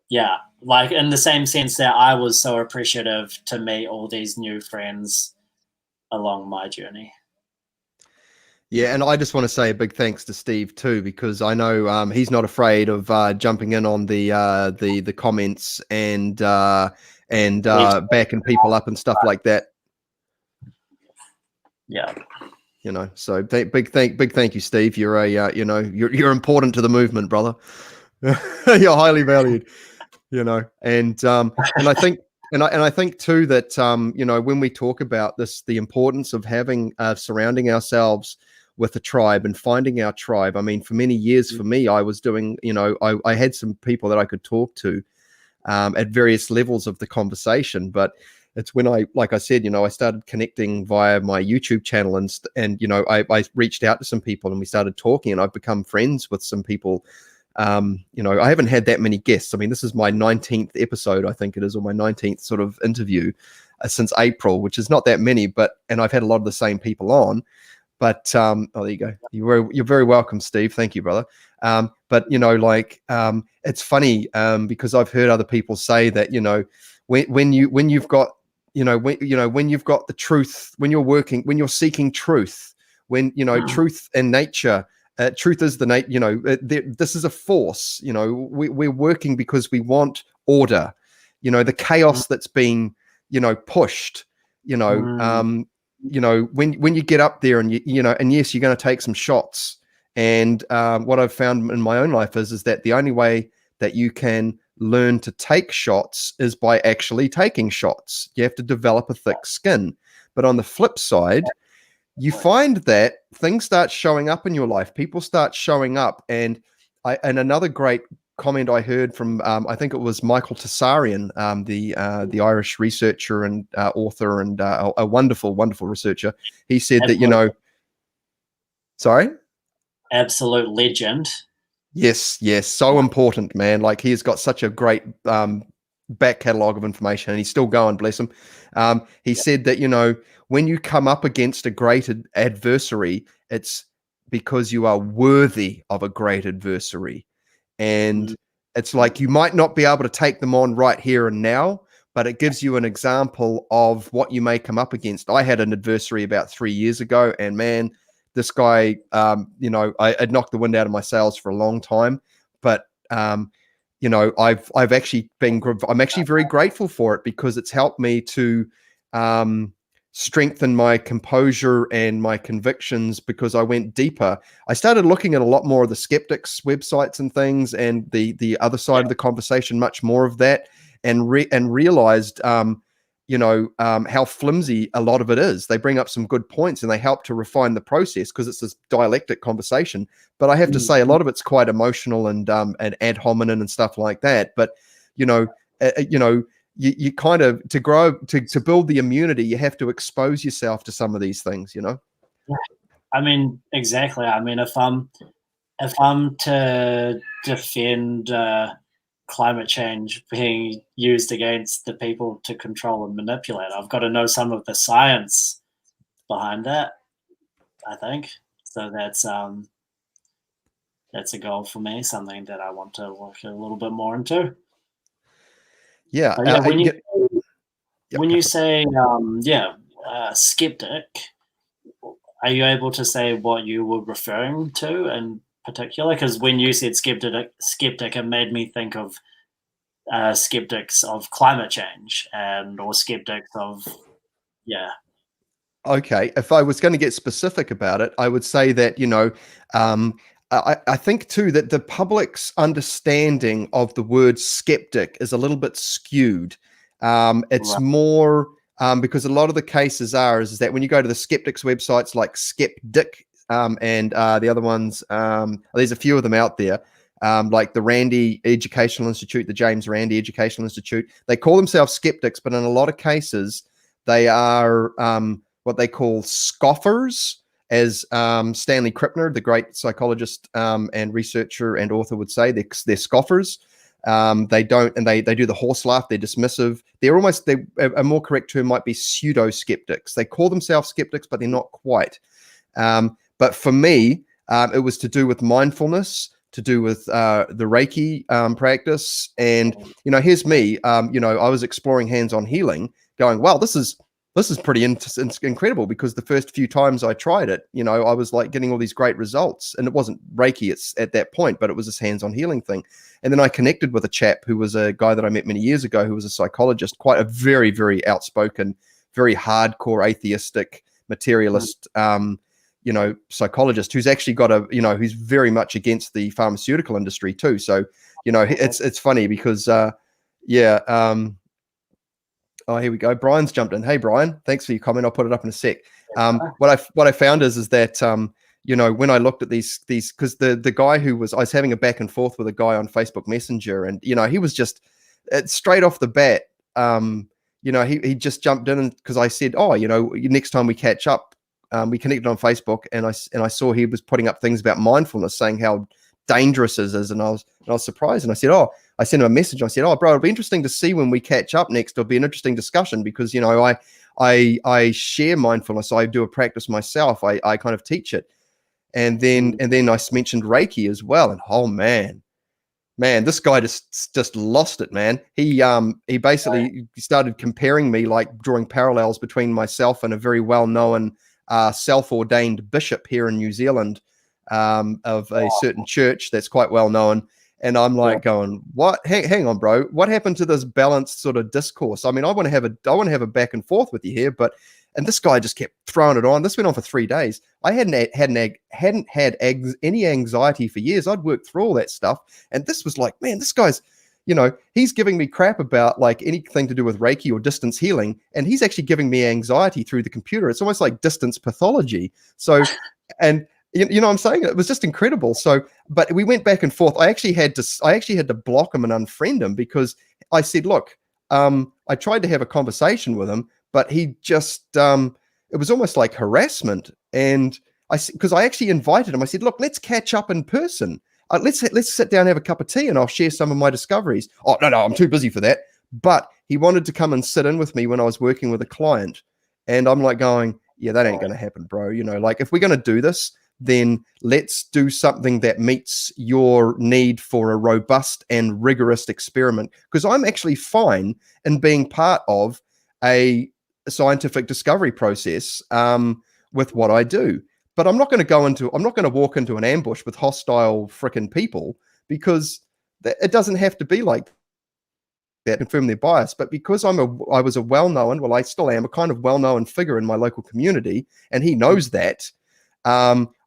yeah, like in the same sense that I was so appreciative to meet all these new friends along my journey. Yeah, and I just want to say a big thanks to Steve too, because I know he's not afraid of jumping in on the comments and backing people up and stuff like that. Yeah, you know. So big thank you, Steve. You're a you're important to the movement, brother. You're highly valued, and I think. And I think too that when we talk about this, the importance of having surrounding ourselves with a tribe and finding our tribe. I mean, for many years, for me, I was doing, I had some people that I could talk to at various levels of the conversation, but it's when like I said, I started connecting via my YouTube channel and I reached out to some people and we started talking, and I've become friends with some people. I haven't had that many guests. I mean, this is my 19th episode, I think it is, or my 19th sort of interview since April, which is not that many, and I've had a lot of the same people on. But there you go. You're very welcome, Steve. Thank you, brother. But it's funny because I've heard other people say that when you've got when you've got the truth, when you're seeking truth, when truth and nature. Truth is the this is a force. We're working because we want order. The chaos that's being pushed. When you get up there and and yes, you're going to take some shots. And what I've found in my own life is that the only way that you can learn to take shots is by actually taking shots. You have to develop a thick skin. But on the flip side, you find that things start showing up in your life. People start showing up. And another great comment I heard from, I think it was Michael Tessarian, the Irish researcher and author and a wonderful, wonderful researcher. He said that, sorry? Absolute legend. Yes. So important, man. Like, he's got such a great back catalogue of information, and he's still going, bless him. He said that, when you come up against a great adversary, it's because you are worthy of a great adversary. And it's like, you might not be able to take them on right here and now, but it gives you an example of what you may come up against. I had an adversary about 3 years ago, and man, this guy, I'd knocked the wind out of my sails for a long time, but I'm actually very grateful for it, because it's helped me to strengthen my composure and my convictions, because I went deeper. I started looking at a lot more of the skeptics' websites and things, and the other side of the conversation, much more of that, and realized how flimsy a lot of it is. They bring up some good points and they help to refine the process, because it's this dialectic conversation. But I have to say, a lot of it's quite emotional and ad hominem and stuff like that. But you kind of, to grow, to build the immunity, you have to expose yourself to some of these things. I mean, exactly. I mean, if I'm to defend climate change being used against the people to control and manipulate, I've got to know some of the science behind that, I think. So that's a goal for me, something that I want to look a little bit more into. Yeah. When you say skeptic, are you able to say what you were referring to in particular? Because when you said skeptic, it made me think of skeptics of climate change or skeptics of, Okay, if I was going to get specific about it, I would say that, I think too that the public's understanding of the word skeptic is a little bit skewed. It's right. More because a lot of the cases is that when you go to the skeptics websites like Skeptic and the other ones, there's a few of them out there, like the Randi Educational Institute, the James Randi Educational Institute. They call themselves skeptics, but in a lot of cases, they are what they call scoffers, as Stanley Krippner, the great psychologist and researcher and author, would say. They're scoffers. They don't, and they do the horse laugh. They're dismissive. A more correct term might be pseudo skeptics. They call themselves skeptics, but they're not quite. But for me, it was to do with mindfulness, to do with the Reiki practice. And, here's me, I was exploring hands-on healing going, wow, this is pretty incredible, because the first few times I tried it, I was like getting all these great results, and it wasn't Reiki at that point, but it was this hands-on healing thing. And then I connected with a chap who was a guy that I met many years ago, who was a psychologist, quite a very, very outspoken, very hardcore atheistic materialist, psychologist, who's actually got who's very much against the pharmaceutical industry too. So, it's funny because, oh, here we go. Brian's jumped in. Hey, Brian, thanks for your comment. I'll put it up in a sec. What I found is that, when I looked at these, because the guy I was having a back and forth with a guy on Facebook Messenger, and, he was just straight off the bat, he just jumped in, because I said, oh, next time we catch up, we connected on Facebook, and I saw he was putting up things about mindfulness, saying how dangerous it is, and I was surprised, and I said, I sent him a message. I said, oh, bro, it'll be interesting to see when we catch up next. It'll be an interesting discussion, because I share mindfulness. I do a practice myself. I kind of teach it, and then I mentioned Reiki as well, and oh man, this guy just lost it, man. He basically started comparing me, like drawing parallels between myself and a very well-known self-ordained bishop here in New Zealand, of a certain church that's quite well known. And I'm like going, what? Hang on, bro. What happened to this balanced sort of discourse? I mean, I want to have a back and forth with you here, and this guy just kept throwing it on. This went on for 3 days. I hadn't had any anxiety for years. I'd worked through all that stuff, and this was like, man, this guy's, he's giving me crap about like anything to do with Reiki or distance healing, and he's actually giving me anxiety through the computer. It's almost like distance pathology. So, and what I'm saying? It was just incredible. So, but we went back and forth. I actually had to block him and unfriend him, because I said, look, I tried to have a conversation with him, but he just, it was almost like harassment. And because I actually invited him, I said, look, let's catch up in person. Let's sit down and have a cup of tea, and I'll share some of my discoveries. Oh, no, I'm too busy for that. But he wanted to come and sit in with me when I was working with a client. And I'm like going, yeah, that ain't going to happen, bro. Like if we're going to do this, then let's do something that meets your need for a robust and rigorous experiment. Because I'm actually fine in being part of a scientific discovery process with what I do. But I'm not going to walk into an ambush with hostile frickin' people, because it doesn't have to be like that, confirm their bias. But because I was a well-known, well, I still am a kind of well-known figure in my local community, and he knows that.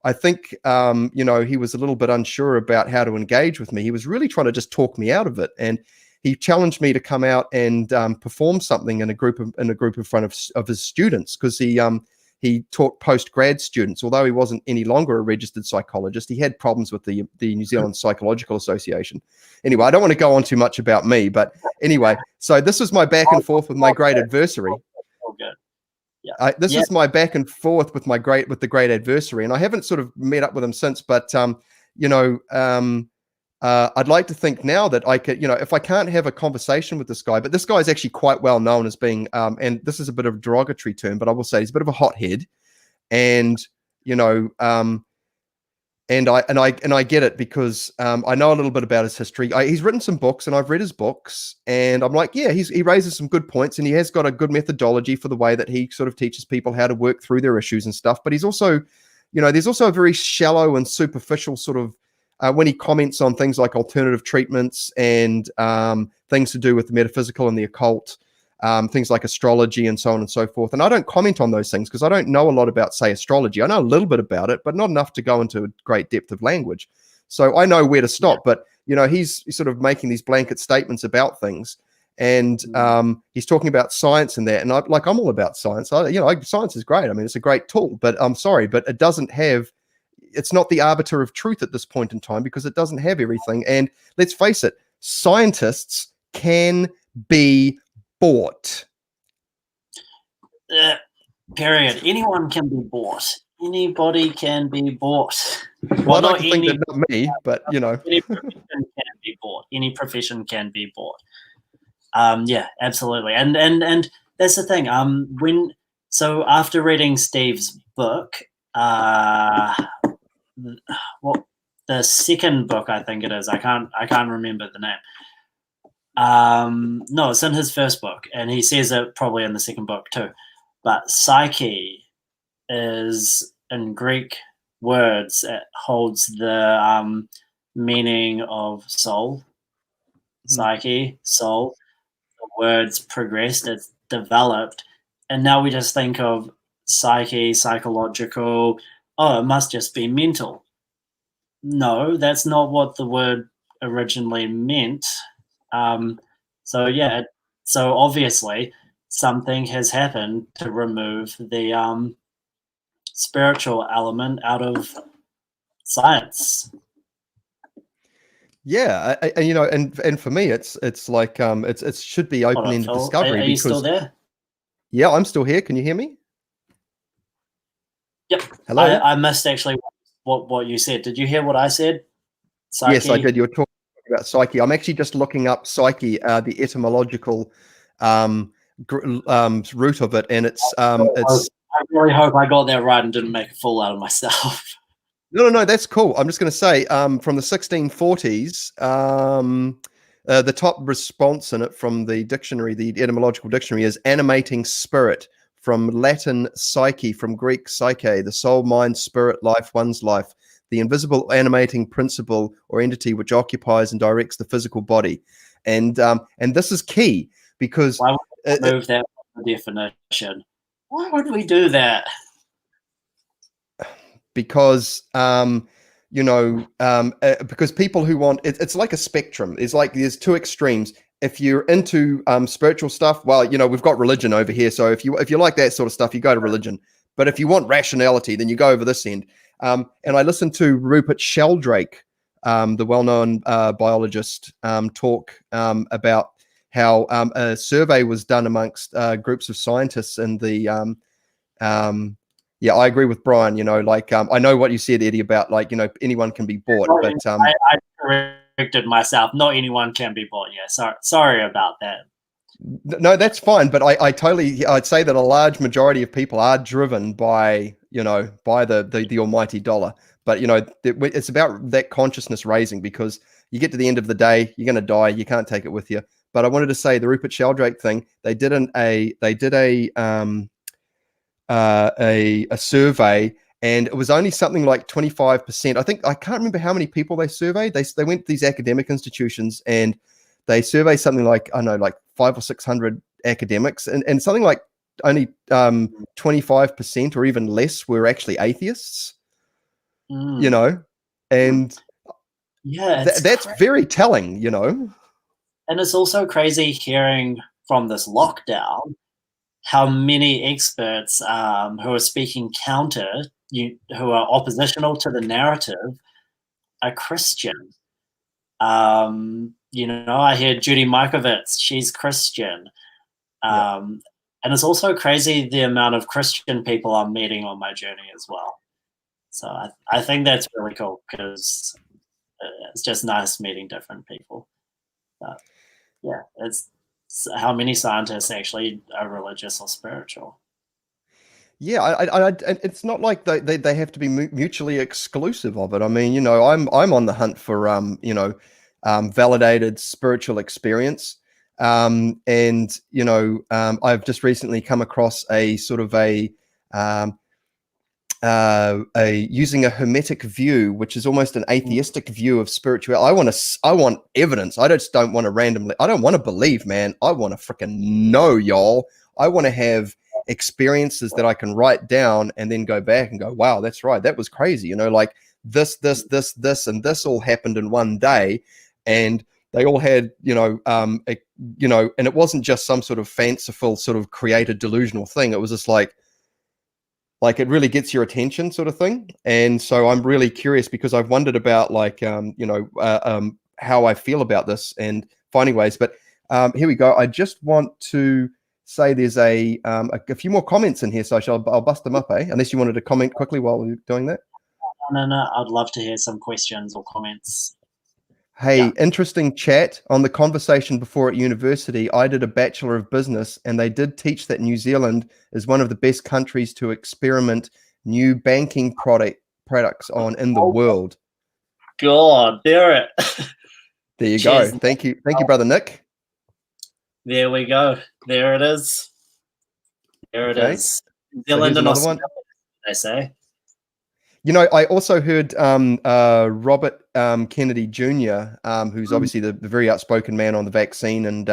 I think, he was a little bit unsure about how to engage with me. He was really trying to just talk me out of it. And he challenged me to come out and perform something in a group in front of his students, because he taught post-grad students. Although he wasn't any longer a registered psychologist, he had problems with the New Zealand Psychological Association. Anyway, I don't want to go on too much about me, but anyway, so this was my back and forth with my great adversary. Yeah. This is my back and forth with the great adversary, and I haven't sort of met up with him since. But I'd like to think now that I could, if I can't have a conversation with this guy, but this guy is actually quite well known as being, and this is a bit of a derogatory term, but I will say he's a bit of a hothead, and and I get it, because I know a little bit about his history. He's written some books, and I've read his books, and I'm like, yeah, he raises some good points, and he has got a good methodology for the way that he sort of teaches people how to work through their issues and stuff. But he's also, there's also a very shallow and superficial sort of, when he comments on things like alternative treatments and things to do with the metaphysical and the occult, things like astrology and so on and so forth. And I don't comment on those things because I don't know a lot about, say, astrology. I know a little bit about it, but not enough to go into a great depth of language. So I know where to stop. But, he's sort of making these blanket statements about things. And he's talking about science and that. And I'm all about science. Science is great. I mean, it's a great tool. But I'm sorry, but it doesn't have... It's not the arbiter of truth at this point in time, because it doesn't have everything. And let's face it, scientists can be bought. Period. Anyone can be bought. anybody can be bought. Well, I'd like to think that not me, but you know, any profession can be bought. Any profession can be bought. Yeah, absolutely. And that's the thing. So after reading Steve's book, what the second book I think it is. I can't remember the name. No, it's in his first book, and he says it probably in the second book too. But psyche is, in Greek words, it holds the meaning of soul, psyche, soul. The words progressed, it's developed, and now we just think of psyche, psychological. Oh, it must just be mental. No, that's not what the word originally meant. So yeah, so obviously something has happened to remove the spiritual element out of science. Yeah, you know, and for me, it's like it should be open-ended discovery. Are you still there? Yeah, I'm still here. Can you hear me? Yep. Hello. I missed actually what you said. Did you hear what I said? Psyche? Yes, I did. You were talking about psyche. I'm actually just looking up psyche, the etymological root of it, and it's. I really hope I got that right and didn't make a fool out of myself. No, that's cool. I'm just going to say, from the 1640s, the top response in it from the dictionary, the etymological dictionary, is animating spirit, from Latin psyche, from Greek psyche, the soul, mind, spirit, life, one's life, the invisible animating principle or entity which occupies and directs the physical body. And this is key because why would we move that from the definition? Why would we do that? Because you know, because people who want it's like a spectrum. It's like there's two extremes. If you're into spiritual stuff, well, you know, we've got religion over here. So if you like that sort of stuff, you go to religion. But if you want rationality, then you go over this end. And I listened to Rupert Sheldrake, the well-known biologist, talk about how a survey was done amongst groups of scientists in the yeah, I agree with Brian. You know, like I know what you said, Eddie, about like, you know, anyone can be bought, but I corrected myself. Not anyone can be bought. Yeah, sorry about that. No, that's fine. But I'd say that a large majority of people are driven by, you know, by the almighty dollar. But you know, it's about that consciousness raising, because you get to the end of the day, you're going to die. You can't take it with you. But I wanted to say the Rupert Sheldrake thing. They did a survey, and it was only something like 25%. I think, I can't remember how many people they surveyed. They went to these academic institutions and they surveyed something like, I don't know, like 500 or 600 academics, and something like only 25% or even less were actually atheists. You know, and yeah, that's very telling, you know. And it's also crazy hearing from this lockdown how many experts who are speaking counter, who are oppositional to the narrative, are Christian. You know, I hear Judy Mikovits, she's Christian. And it's also crazy the amount of Christian people I'm meeting on my journey as well. So I think that's really cool, because it's just nice meeting different people. But yeah, it's how many scientists actually are religious or spiritual. Yeah, it's not like they have to be mutually exclusive of it. I mean, you know, I'm on the hunt for you know, validated spiritual experience, and you know, I've just recently come across a sort of a using a hermetic view, which is almost an atheistic view of spirituality. I want evidence. I just don't want to randomly. I don't want to believe, man. I want to freaking know, y'all. I want to have experiences that I can write down and then go back and go, wow, that's right. That was crazy. You know, like this, and this all happened in one day, and they all had, you know, you know, and it wasn't just some sort of fanciful sort of created delusional thing. It was just like it really gets your attention sort of thing. And so I'm really curious, because I've wondered about like, you know, how I feel about this and finding ways. But here we go. I just want to say there's a few more comments in here, so I'll bust them up, unless you wanted to comment quickly while we're doing that. No, I'd love to hear some questions or comments. Hey, interesting chat on the conversation before at university. I did a Bachelor of Business, and they did teach that New Zealand is one of the best countries to experiment new banking products on in the world. God, there you go. Thank you, brother Nick. There we go. There it is. There it is. New Zealand and Australia, they say. You know, I also heard Robert Kennedy Jr., who's obviously the very outspoken man on the vaccine and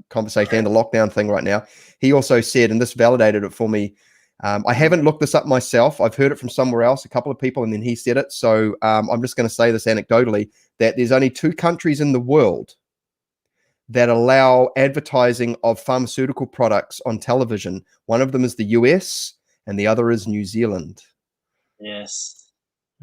conversation and the lockdown thing right now. He also said, and this validated it for me, I haven't looked this up myself. I've heard it from somewhere else, a couple of people, and then he said it. So I'm just going to say this anecdotally, that there's only 2 countries in the world that allow advertising of pharmaceutical products on television. One of them is the US, and the other is New Zealand. Yes.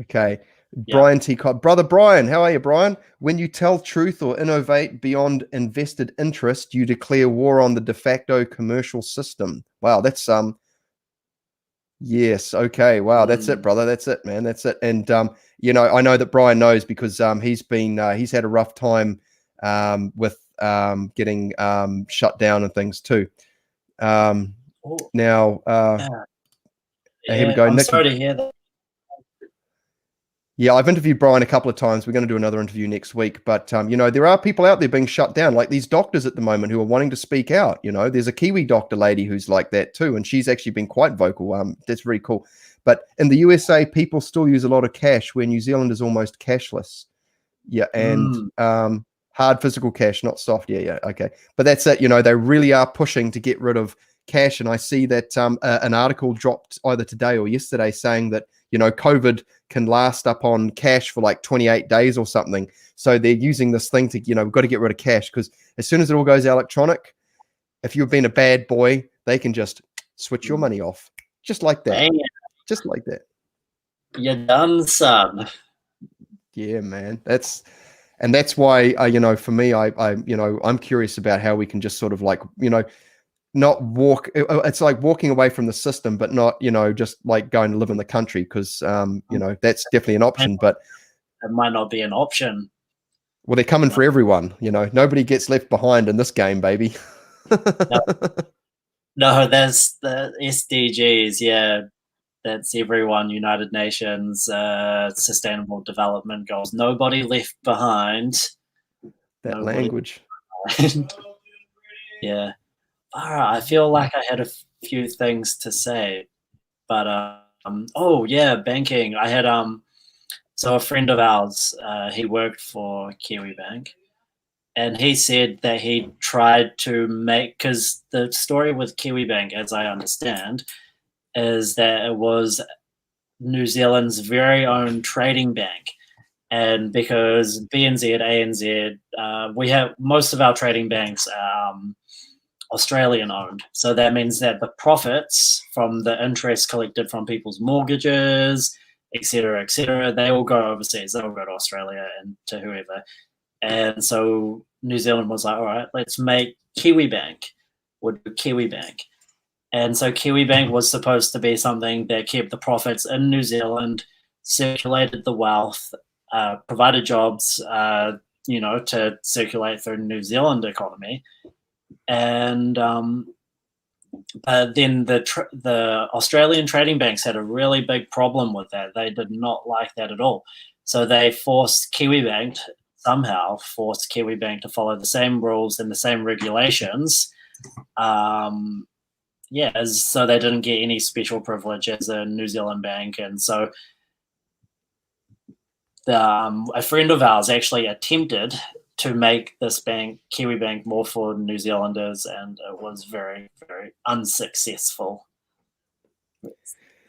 Okay. Yeah. Brian T. Brother Brian, how are you, Brian? When you tell truth or innovate beyond invested interest, you declare war on the de facto commercial system. Wow, that's yes, okay. Wow, that's it, brother. That's it, man. That's it. And you know, I know that Brian knows because he's had a rough time with getting shut down and things too. Now here we go. I'm sorry to hear that. Yeah, I've interviewed Brian a couple of times. We're going to do another interview next week. But, you know, there are people out there being shut down, like these doctors at the moment who are wanting to speak out. You know, there's a Kiwi doctor lady who's like that too. And she's actually been quite vocal. That's very cool. But in the USA, people still use a lot of cash, where New Zealand is almost cashless. Yeah. And hard physical cash, not soft. Yeah. Okay. But that's it. You know, they really are pushing to get rid of cash. And I see that an article dropped either today or yesterday saying that, you know, COVID can last up on cash for like 28 days or something. So they're using this thing to, you know, we've got to get rid of cash, because as soon as it all goes electronic, if you've been a bad boy, they can just switch your money off. Just like that. Dang. Just like that. You're done, son. Yeah, man. That's why, you know, for me, you know, I'm curious about how we can just sort of like, you know, not walk. It's like walking away from the system, but not, you know, just like going to live in the country, because you know, that's definitely an option, but it might not be an option. Well, they're coming for everyone. You know, nobody gets left behind in this game, baby. No, there's the SDGs. Yeah, that's everyone. United Nations Sustainable Development Goals. Nobody left behind. That language. Yeah. All right, I feel like I had a few things to say, but oh yeah, banking. I had so a friend of ours, he worked for Kiwi Bank, and he said that he tried to make, because the story with Kiwi Bank, as I understand, is that it was New Zealand's very own trading bank, and because BNZ, ANZ, we have most of our trading banks. Australian owned. So that means that the profits from the interest collected from people's mortgages, et cetera, they all go overseas. They all go to Australia and to whoever. And so New Zealand was like, all right, let's make Kiwi Bank. Would do Kiwi Bank. And so Kiwi Bank was supposed to be something that kept the profits in New Zealand, circulated the wealth, provided jobs, you know, to circulate through the New Zealand economy. And then the Australian trading banks had a really big problem with that. They did not like that at all. So they forced Kiwi Bank to follow the same rules and the same regulations. So they didn't get any special privilege as a New Zealand bank. And so a friend of ours actually attempted to make this bank, Kiwi Bank, more for New Zealanders, and it was very, very unsuccessful.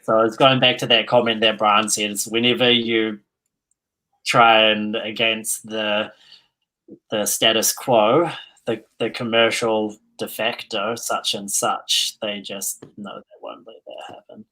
So it's going back to that comment that Brian said, is whenever you try and against the status quo, the commercial de facto such and such, they just know they won't let that happen.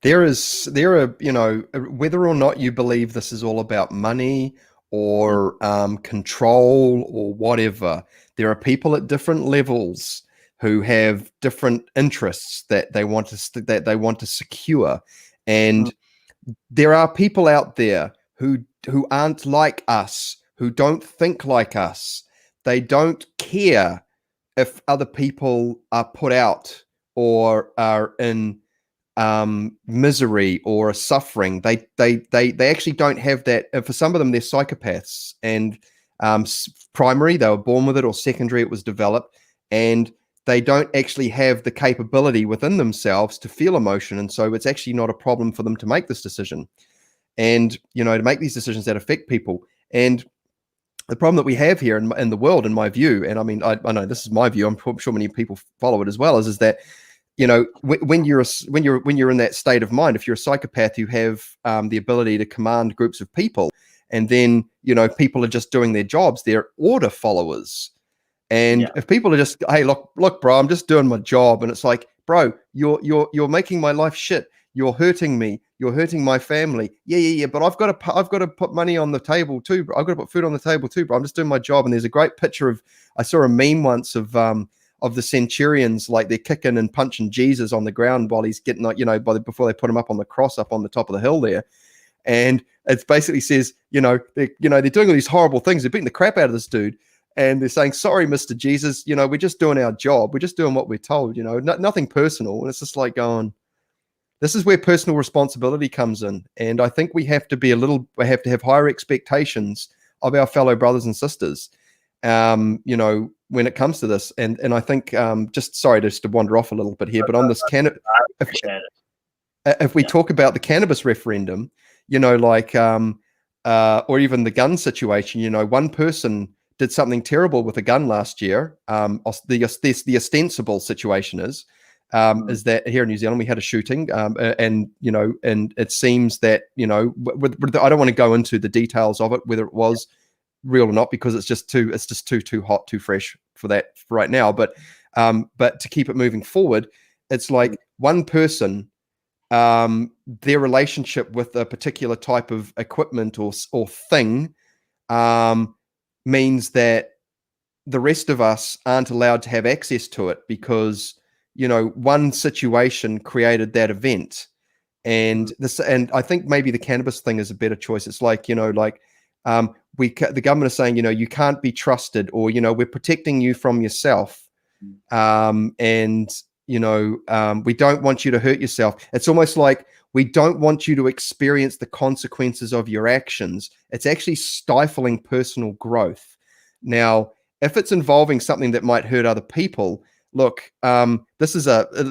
There are, you know, whether or not you believe this is all about money or control or whatever, there are people at different levels who have different interests that they want to secure, and there are people out there who aren't like us, who don't think like us. They don't care if other people are put out or are in misery or are suffering. They actually don't have that. And for some of them, they're psychopaths, and primary, they were born with it, or secondary, it was developed, and they don't actually have the capability within themselves to feel emotion, and so it's actually not a problem for them to make this decision, and to make these decisions that affect people. And the problem that we have here in the world, in my view, and I mean, I know this is my view, I'm sure many people follow it as well, is that when you're in that state of mind, if you're a psychopath, you have the ability to command groups of people, and then people are just doing their jobs, they're order followers. And if people are just, hey, look, bro, I'm just doing my job, and it's like, bro, you're making my life shit. You're hurting me. You're hurting my family. Yeah. But I've got to put money on the table too, bro. I've got to put food on the table too, bro. I'm just doing my job. And there's a great picture I saw a meme once of the centurions, like they're kicking and punching Jesus on the ground while he's getting, before they put him up on the cross up on the top of the hill there. And it basically says, they're doing all these horrible things. They're beating the crap out of this dude. And they're saying, sorry, Mr. Jesus, we're just doing our job. We're just doing what we're told, nothing personal. And it's just like going, this is where personal responsibility comes in. And I think we have to have higher expectations of our fellow brothers and sisters, when it comes to this. And I think, just to wander off a little bit here, but on this if we talk about the cannabis referendum, or even the gun situation, one person did something terrible with a gun last year. The ostensible situation is that here in New Zealand we had a shooting, and it seems that I don't want to go into the details of it, whether it was real or not, because it's just too hot, too fresh for that for right now. But to keep it moving forward, it's like one person, their relationship with a particular type of equipment or thing means that the rest of us aren't allowed to have access to it, because one situation created that event. And I think maybe the cannabis thing is a better choice. It's like, the government is saying, you can't be trusted, or we're protecting you from yourself, and we don't want you to hurt yourself. It's almost like we don't want you to experience the consequences of your actions. It's actually stifling personal growth. Now, if it's involving something that might hurt other people, look, this is outside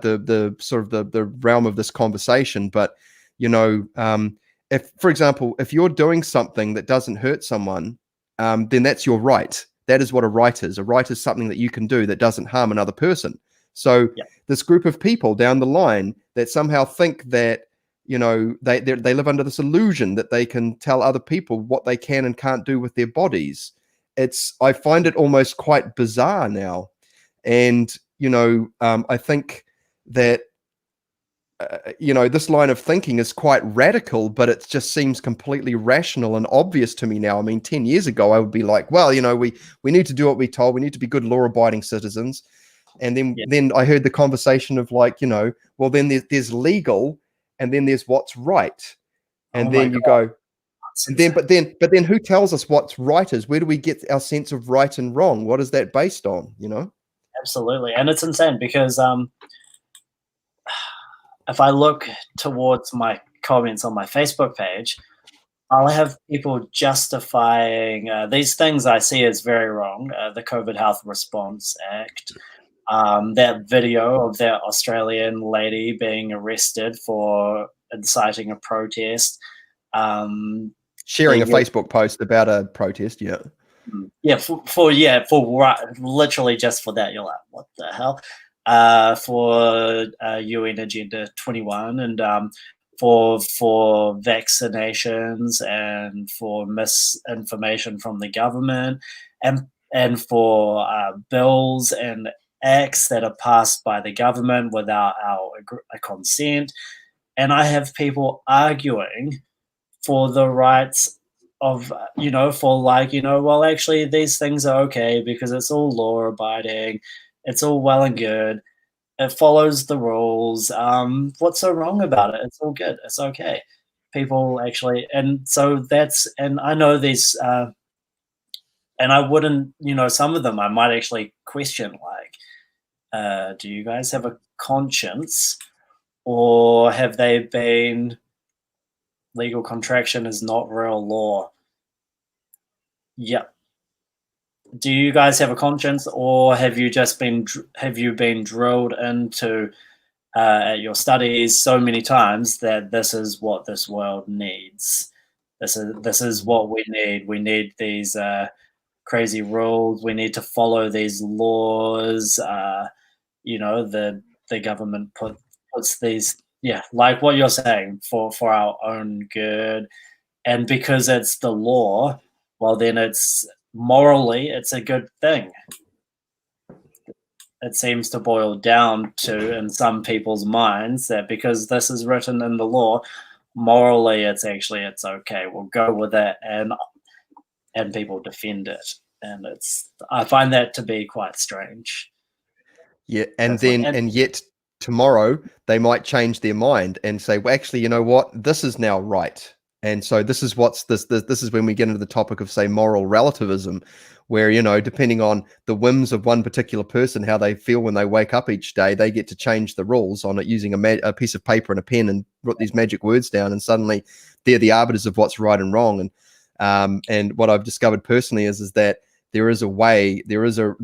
the sort of the realm of this conversation. But if, for example, if you're doing something that doesn't hurt someone, then that's your right. That is what a right is. A right is something that you can do that doesn't harm another person. So this group of people down the line that somehow think that they live under this illusion that they can tell other people what they can and can't do with their bodies. I find it almost quite bizarre now. And I think that this line of thinking is quite radical, but it just seems completely rational and obvious to me now. I mean, 10 years ago, I would be like, well, we need to do what we're told. We need to be good law-abiding citizens. And then I heard the conversation of like, well, then there's legal, and then there's what's right. And then you go, and then, but then who tells us what's right is? Where do we get our sense of right and wrong? What is that based on, Absolutely. And it's insane because, if I look towards my comments on my Facebook page, I'll have people justifying these things I see as very wrong. The COVID Health Response Act, that video of that Australian lady being arrested for inciting a protest. Sharing a Facebook post about a protest, for literally just for that. You're like, what the hell? For UN Agenda 21, and for vaccinations, and for misinformation from the government, and for bills and acts that are passed by the government without our consent. And I have people arguing for the rights for like, well, actually these things are okay because it's all law abiding, it's all well and good, it follows the rules. What's so wrong about it? It's all good, it's okay. People actually, and so and I know these, and I wouldn't, some of them I might actually question, like, do you guys have a conscience, or have they been legal contraction is not real law? Yep. Do you guys have a conscience, or have you just been drilled into at your studies so many times that this is what this world needs? This is what we need. We need these crazy rules. We need to follow these laws. The government puts these, like what you're saying, for our own good, and because it's the law, well, then it's morally it's a good thing. It seems to boil down to, in some people's minds, that because this is written in the law, morally it's okay. We'll go with it, and people defend it, and I find that to be quite strange. Yeah, and yet tomorrow they might change their mind and say, well, actually, you know what, this is now right. And so this is this is when we get into the topic of, say, moral relativism, where, depending on the whims of one particular person, how they feel when they wake up each day, they get to change the rules on it using a piece of paper and a pen and put these magic words down, and suddenly they're the arbiters of what's right and wrong. And what I've discovered personally is that there is a way, there is a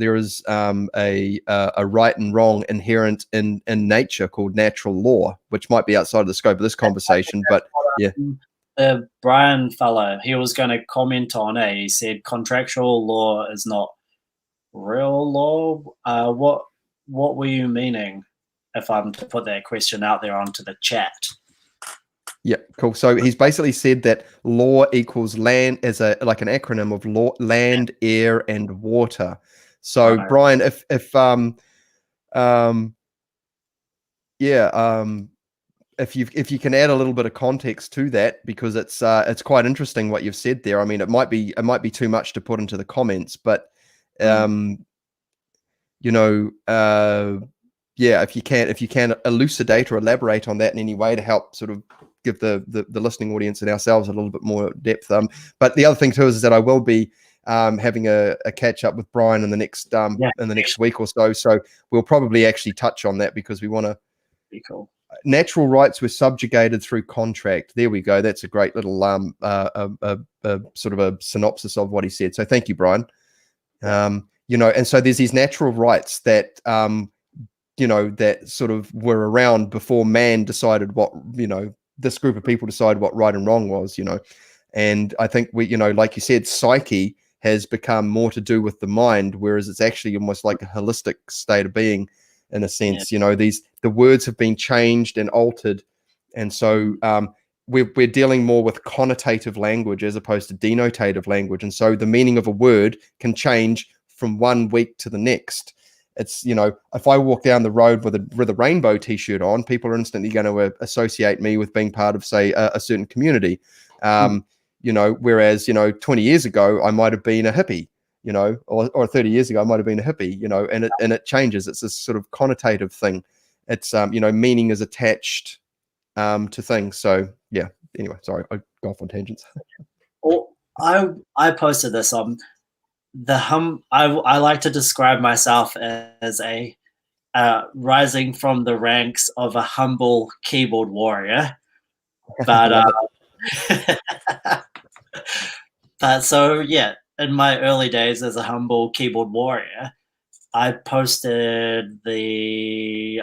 right and wrong inherent in nature called natural law, which might be outside of the scope of this conversation, but yeah. The Brian fellow, he was going to comment on it. He said contractual law is not real law. What were you meaning, if I'm to put that question out there onto the chat? Yeah, cool. So he's basically said that law equals land as an acronym of law, land, air, and water. So right. Brian, if you can add a little bit of context to that, because it's quite interesting what you've said there. I mean, it might be too much to put into the comments, but if you can elucidate or elaborate on that in any way to help sort of give the listening audience and ourselves a little bit more depth. But the other thing too is that I will be having a catch up with Brian in the next week or so. So we'll probably actually touch on that, because we want to. Be cool. Natural rights were subjugated through contract. There we go. That's a great little sort of a synopsis of what he said. So thank you, Brian. And so there's these natural rights that that sort of were around before man decided what, this group of people decided what right and wrong was, and I think we, like you said, psyche has become more to do with the mind, whereas it's actually almost like a holistic state of being in a sense. The words have been changed and altered, and so we're dealing more with connotative language as opposed to denotative language, and so the meaning of a word can change from one week to the next. It's, if I walk down the road with a rainbow t-shirt on, people are instantly going to associate me with being part of, say, a certain community. Whereas 20 years ago I might have been a hippie, or 30 years ago I might have been a hippie, and it changes. It's this sort of connotative thing. It's meaning is attached to things. So yeah. Anyway, sorry, I go off on tangents. Well, I posted this on I like to describe myself as a rising from the ranks of a humble keyboard warrior, but but so yeah, in my early days as a humble keyboard warrior, I posted the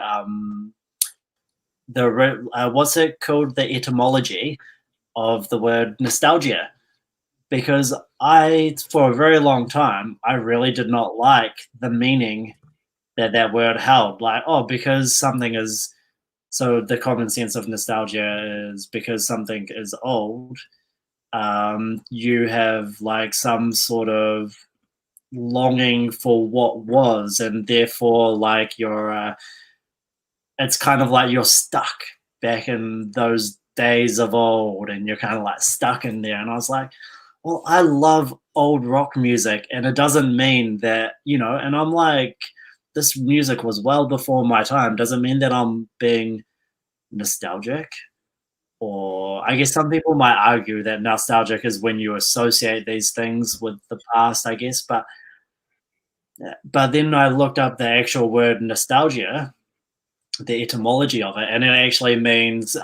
what's it called, the etymology of the word nostalgia. Because for a very long time, I really did not like the meaning that word held. Like, because something is, so the common sense of nostalgia is because something is old, you have like some sort of longing for what was, and therefore like it's kind of like you're stuck back in those days of old, and you're kind of like stuck in there. And I was like, well, I love old rock music, and it doesn't mean that, and I'm like, this music was well before my time. Doesn't mean that I'm being nostalgic. Or I guess some people might argue that nostalgic is when you associate these things with the past, I guess. But then I looked up the actual word nostalgia, the etymology of it, and it actually means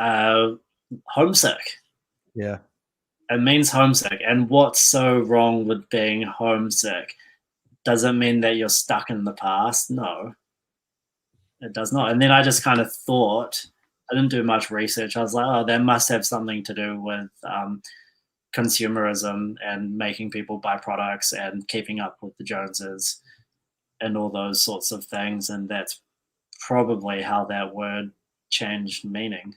homesick. Yeah. It means homesick. And what's so wrong with being homesick? Does it mean that you're stuck in the past? No, it does not. And then I just kind of thought, I didn't do much research. I was like, oh, that must have something to do with consumerism and making people buy products and keeping up with the Joneses and all those sorts of things. And that's probably how that word changed meaning,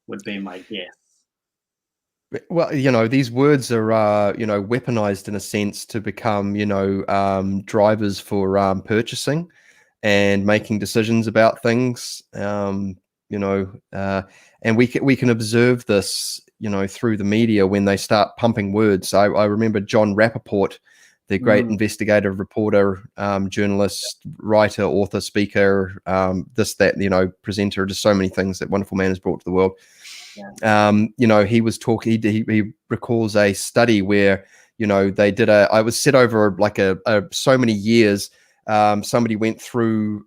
would be my guess. Well, these words are, weaponized in a sense to become, drivers for purchasing and making decisions about things, and we can observe this, through the media when they start pumping words. I remember John Rappaport, the great investigative reporter, journalist, writer, author, speaker, presenter, just so many things that wonderful man has brought to the world. Yeah. He was talking, he recalls a study where, they did I was set over like so many years. Somebody went through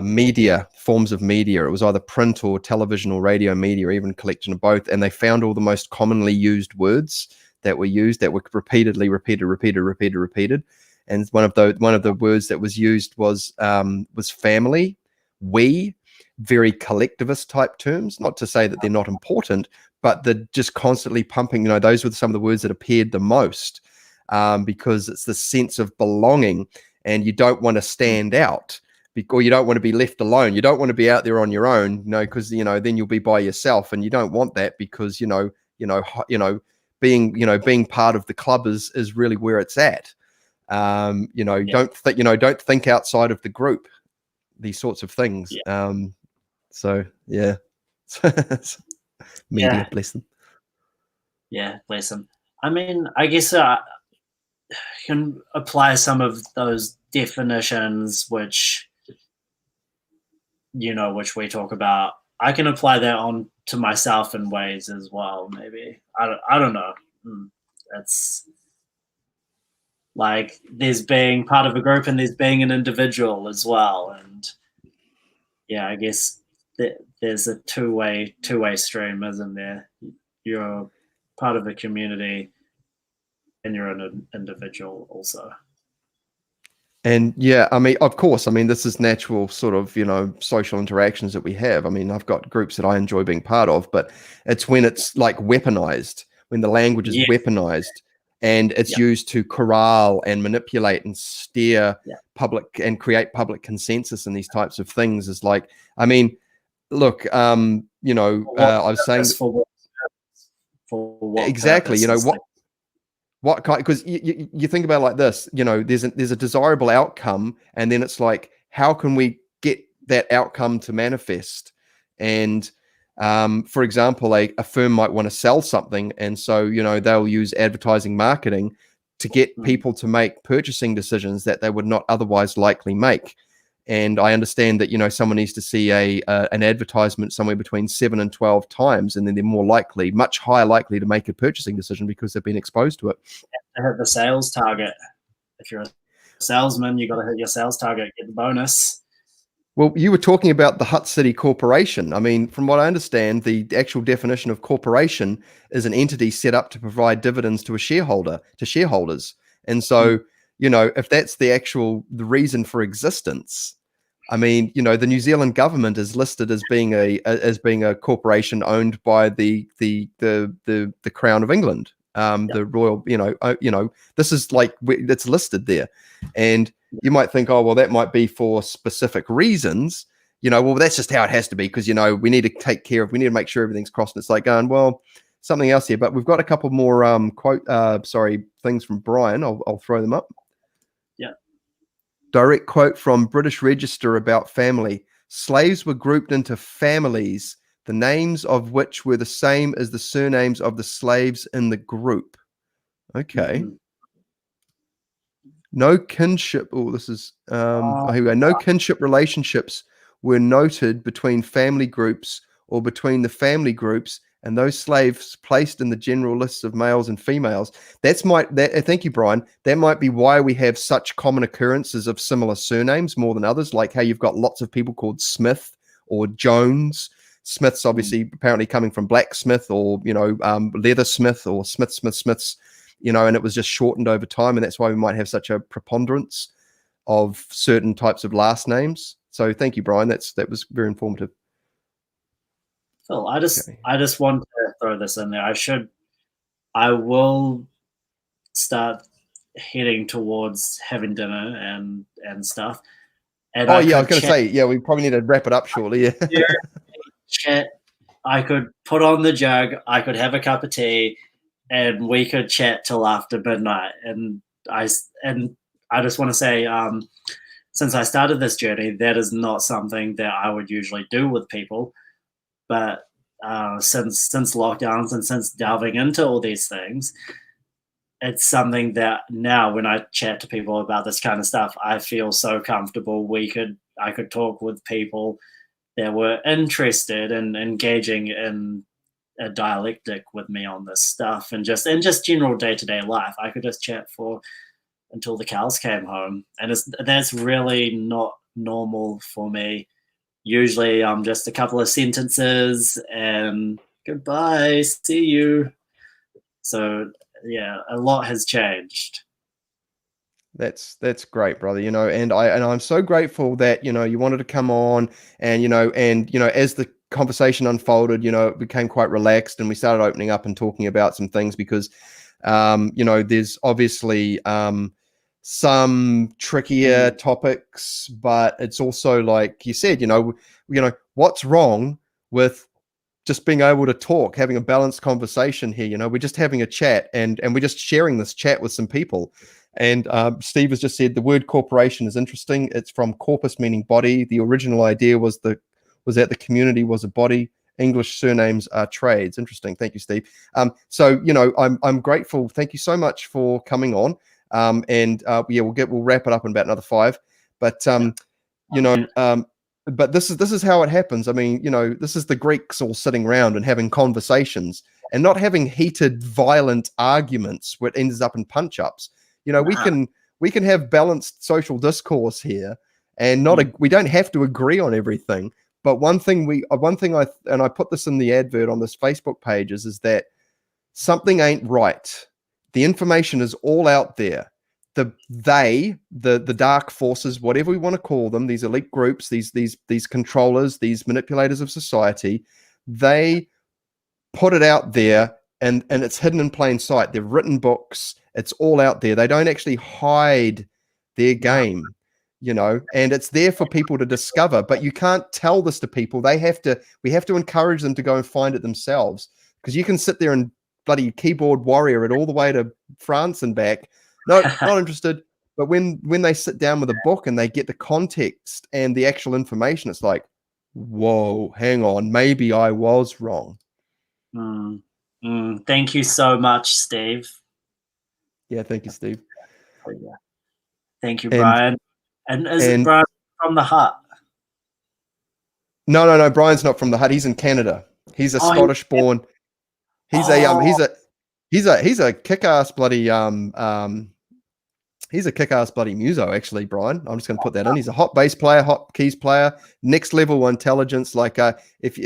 media, forms of media. It was either print or television or radio media, or even a collection of both. And they found all the most commonly used words that were used that were repeated. And one of the words that was used was family, we, very collectivist type terms. Not to say that they're not important, but they're just constantly pumping. Those were some of the words that appeared the most, because it's the sense of belonging, and you don't want to stand out, or you don't want to be left alone. You don't want to be out there on your own, because then you'll be by yourself, and you don't want that, because being part of the club is really where it's at. Don't think outside of the group. These sorts of things. Yeah. So yeah, media, bless them. Yeah, bless them. I mean, I guess you can apply some of those definitions, which we talk about. I can apply that on to myself in ways as well. Maybe I don't know. It's like there's being part of a group and there's being an individual as well, and yeah, I guess there's a two-way stream, isn't there? You're part of a community and you're an individual also. And yeah, I mean, of course, this is natural sort of, social interactions that we have. I've got groups that I enjoy being part of, but it's when it's like weaponized, when the language is weaponized and it's used to corral and manipulate and steer public and create public consensus and these types of things. Is like, look, I was saying for what exactly, purpose, what kind, because you think about it like this, there's a desirable outcome, and then it's like, how can we get that outcome to manifest? And for example, a firm might want to sell something, and so they'll use advertising marketing to get people to make purchasing decisions that they would not otherwise likely make. And I understand that someone needs to see an advertisement somewhere between 7 and 12 times, and then they're more likely, much higher likely, to make a purchasing decision because they've been exposed to it. To hit the sales target. If you're a salesman, you got to hit your sales target, get the bonus. Well, you were talking about the Hutt City Corporation. From what I understand, the actual definition of corporation is an entity set up to provide dividends to shareholders. And so, if that's the reason for existence, the New Zealand government is listed as being a corporation owned by the Crown of England, the royal. This is like, it's listed there, and you might think, oh well, that might be for specific reasons. Well, that's just how it has to be, because we need to make sure everything's crossed. And it's like going, well, something else here. But we've got a couple more things from Brian. I'll throw them up. Yeah. Direct quote from British Register about family. Slaves were grouped into families the names of which were the same as the surnames of the slaves in the group. Okay. No kinship. Oh, this is here we go. No kinship relationships were noted between family groups or between the family groups and those slaves placed in the general lists of males and females. Thank you, Brian. That might be why we have such common occurrences of similar surnames more than others, like how you've got lots of people called Smith or Jones. Smith's obviously apparently coming from blacksmith or, leathersmith or Smiths, and it was just shortened over time. And that's why we might have such a preponderance of certain types of last names. So thank you, Brian. That was very informative. Phil, I just want to throw this in there. I will start heading towards having dinner and stuff. And I was going to say, we probably need to wrap it up shortly. Yeah. Chat. I could put on the jug. I could have a cup of tea, and we could chat till after midnight. And I just want to say, since I started this journey, that is not something that I would usually do with people. But since lockdowns and since delving into all these things, it's something that now when I chat to people about this kind of stuff, I feel so comfortable. I could talk with people that were interested in engaging in a dialectic with me on this stuff, and just general day-to-day life. I could just chat until the cows came home, and that's really not normal for me. Usually I'm just a couple of sentences and goodbye, see you. So yeah, a lot has changed. That's great, brother. And I'm so grateful that, you wanted to come on and, as the conversation unfolded, it became quite relaxed and we started opening up and talking about some things because, there's obviously, some trickier topics, but it's also like you said, what's wrong with just being able to talk, having a balanced conversation here. We're just having a chat and we're just sharing this chat with some people. And Steve has just said the word corporation is interesting. It's from corpus, meaning body. The original idea was that the community was a body. English surnames are trades. Interesting. Thank you, Steve. So I'm grateful. Thank you so much for coming on. We'll wrap it up in about another 5. But but this is how it happens. I mean, this is the Greeks all sitting around and having conversations and not having heated, violent arguments where it ends up in punch-ups. We can have balanced social discourse here, and we don't have to agree on everything. But one thing I put this in the advert on this Facebook page is that something ain't right. The information is all out there. The dark forces, whatever we want to call them, these elite groups, these controllers, these manipulators of society, they put it out there and it's hidden in plain sight. They've written books. It's all out there. They don't actually hide their game, and it's there for people to discover, but you can't tell this to people. We have to encourage them to go and find it themselves, because you can sit there and bloody keyboard warrior it all the way to France and back. No, not interested. But when they sit down with a book and they get the context and the actual information, it's like, whoa, hang on, maybe I was wrong. Thank you so much, Steve. Yeah, thank you, Steve. Thank you, Brian. And it Brian from the Hut? No. Brian's not from the Hut. He's in Canada. He's a Scottish-born. He's a kick-ass bloody he's a kick-ass bloody muso, actually, Brian. I'm just going to put that in. He's a hot bass player, hot keys player, next level intelligence. Like if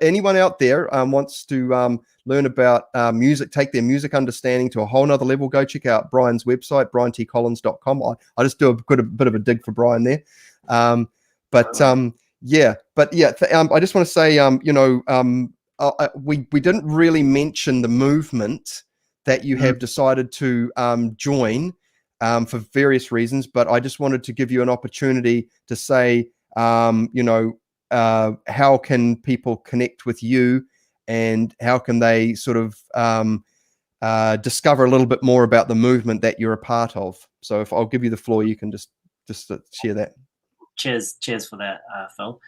anyone out there wants to learn about music, take their music understanding to a whole nother level, go check out Brian's website, briantcollins.com. I just do a bit of a dig for Brian there. I just want to say, we didn't really mention the movement that you have decided to join for various reasons, but I just wanted to give you an opportunity to say, how can people connect with you, and how can they sort of discover a little bit more about the movement that you're a part of. So if I'll give you the floor, you can just share that. Cheers for that, Phil.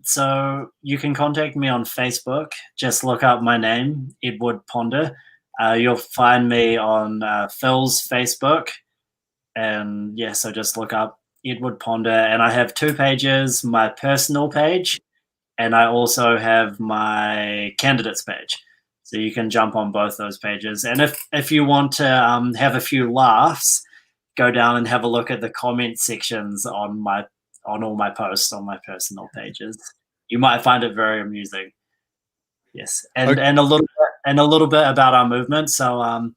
So you can contact me on Facebook. Just look up my name, Edward Ponder. You'll find me on Phil's Facebook. And yeah, so just look up Edward Ponder. And I have 2 pages, my personal page, and I also have my candidates page. So you can jump on both those pages. And if you want to have a few laughs, go down and have a look at the comment sections on all my posts on my personal pages. You might find it very amusing. Yes, and Okay. and a little bit about our movement. So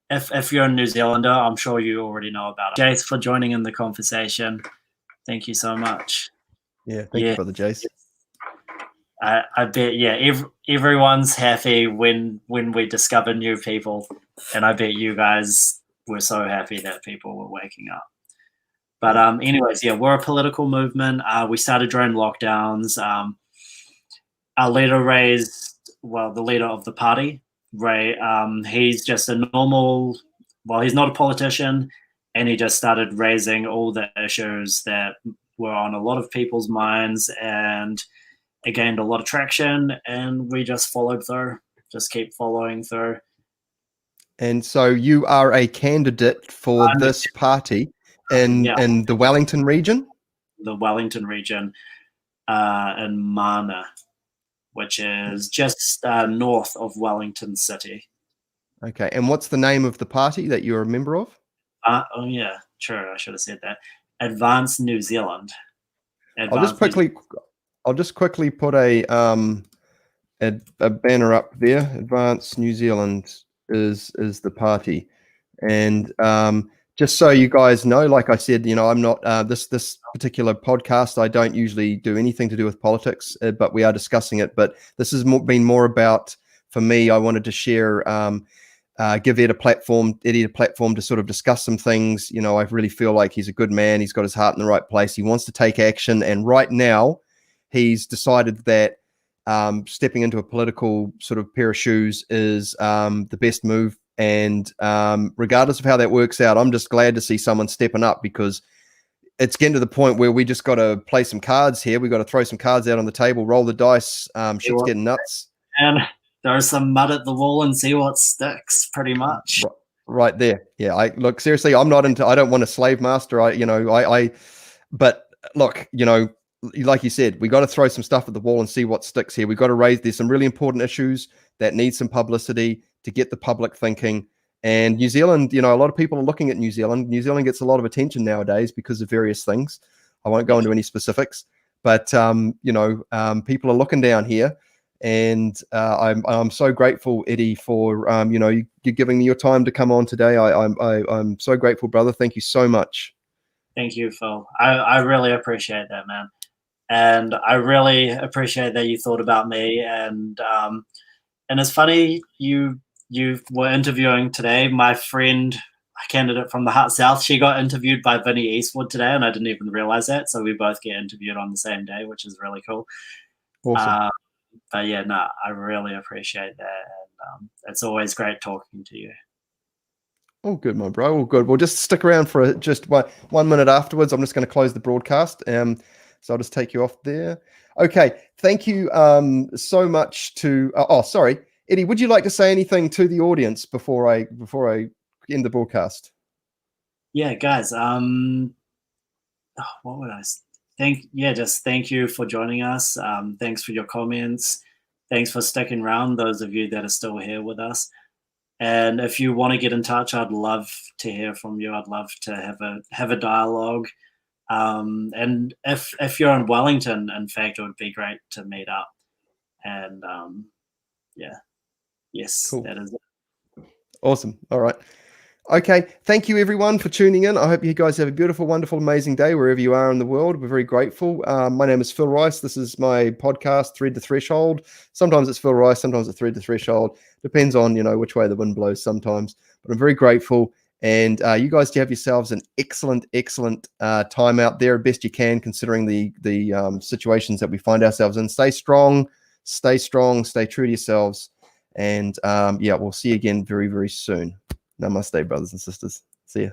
if you're a New Zealander, I'm sure you already know about it. Jace, for joining in the conversation. Thank you so much. Yeah, thank you, Brother Jace. I bet, yeah, everyone's happy when we discover new people, and I bet you guys were so happy that people were waking up. But anyways, yeah, we're a political movement. We started during lockdowns. Our leader the leader of the party, Ray, he's just a normal, he's not a politician, and he just started raising all the issues that were on a lot of people's minds, and it gained a lot of traction, and we just followed through, just keep following through. And so you are a candidate for this party in the Wellington region? The Wellington region in Mana, which is just north of Wellington City. Okay, and what's the name of the party that you're a member of? Oh yeah, sure, I should have said that. Advance New Zealand. I'll just quickly put a banner up there. Advance New Zealand is the party, and just so you guys know, like I said, you know, I'm not this particular podcast. I don't usually do anything to do with politics, but we are discussing it. But this has been more about, for me, I wanted to share, give Eddie a platform to sort of discuss some things. You know, I really feel like he's a good man. He's got his heart in the right place. He wants to take action, and right now, he's decided that stepping into a political sort of pair of shoes is the best move. And regardless of how that works out, I'm just glad to see someone stepping up, because it's getting to the point where we just got to play some cards here. We got to throw some cards out on the table, roll the dice. Shit's getting nuts. And throw some mud at the wall and see what sticks, pretty much. Right there. Yeah. Look, seriously, I don't want a slave master. But look, you know, like you said, we got to throw some stuff at the wall and see what sticks here. We got to there's some really important issues that need some publicity to get the public thinking. And New Zealand, you know, a lot of people are looking at New Zealand. New Zealand gets a lot of attention nowadays because of various things. I won't go into any specifics, but people are looking down here, and I'm so grateful, Eddie, for you're giving me your time to come on today. I'm so grateful, brother. Thank you so much. Thank you, Phil. I really appreciate that, man. And I really appreciate that you thought about me. And it's funny, you were interviewing today. My friend, a candidate from the Heart South, she got interviewed by Vinnie Eastwood today, and I didn't even realize that. So we both get interviewed on the same day, which is really cool. Awesome. But yeah, no, I really appreciate that. And it's always great talking to you. Oh, good, my bro. All good. We'll just stick around for just 1 minute afterwards. I'm just going to close the broadcast. So I'll just take you off there. Okay. Thank you so much to. Sorry, Eddie. Would you like to say anything to the audience before I end the broadcast? Yeah, guys. What would I just thank you for joining us. Thanks for your comments. Thanks for sticking around, those of you that are still here with us. And if you want to get in touch, I'd love to hear from you. I'd love to have a dialogue. And if you're in Wellington, in fact, it would be great to meet up. And yes, cool. That is it. Awesome. All right. Okay. Thank you, everyone, for tuning in. I hope you guys have a beautiful, wonderful, amazing day wherever you are in the world. We're very grateful. My name is Phil Rice. This is my podcast, Thread the Threshold. Sometimes it's Phil Rice, sometimes it's Thread the Threshold. Depends on, which way the wind blows sometimes. But I'm very grateful. And you guys have yourselves an excellent, excellent time out there, best you can, considering the situations that we find ourselves in. Stay strong, stay true to yourselves. And we'll see you again very, very soon. Namaste, brothers and sisters. See ya.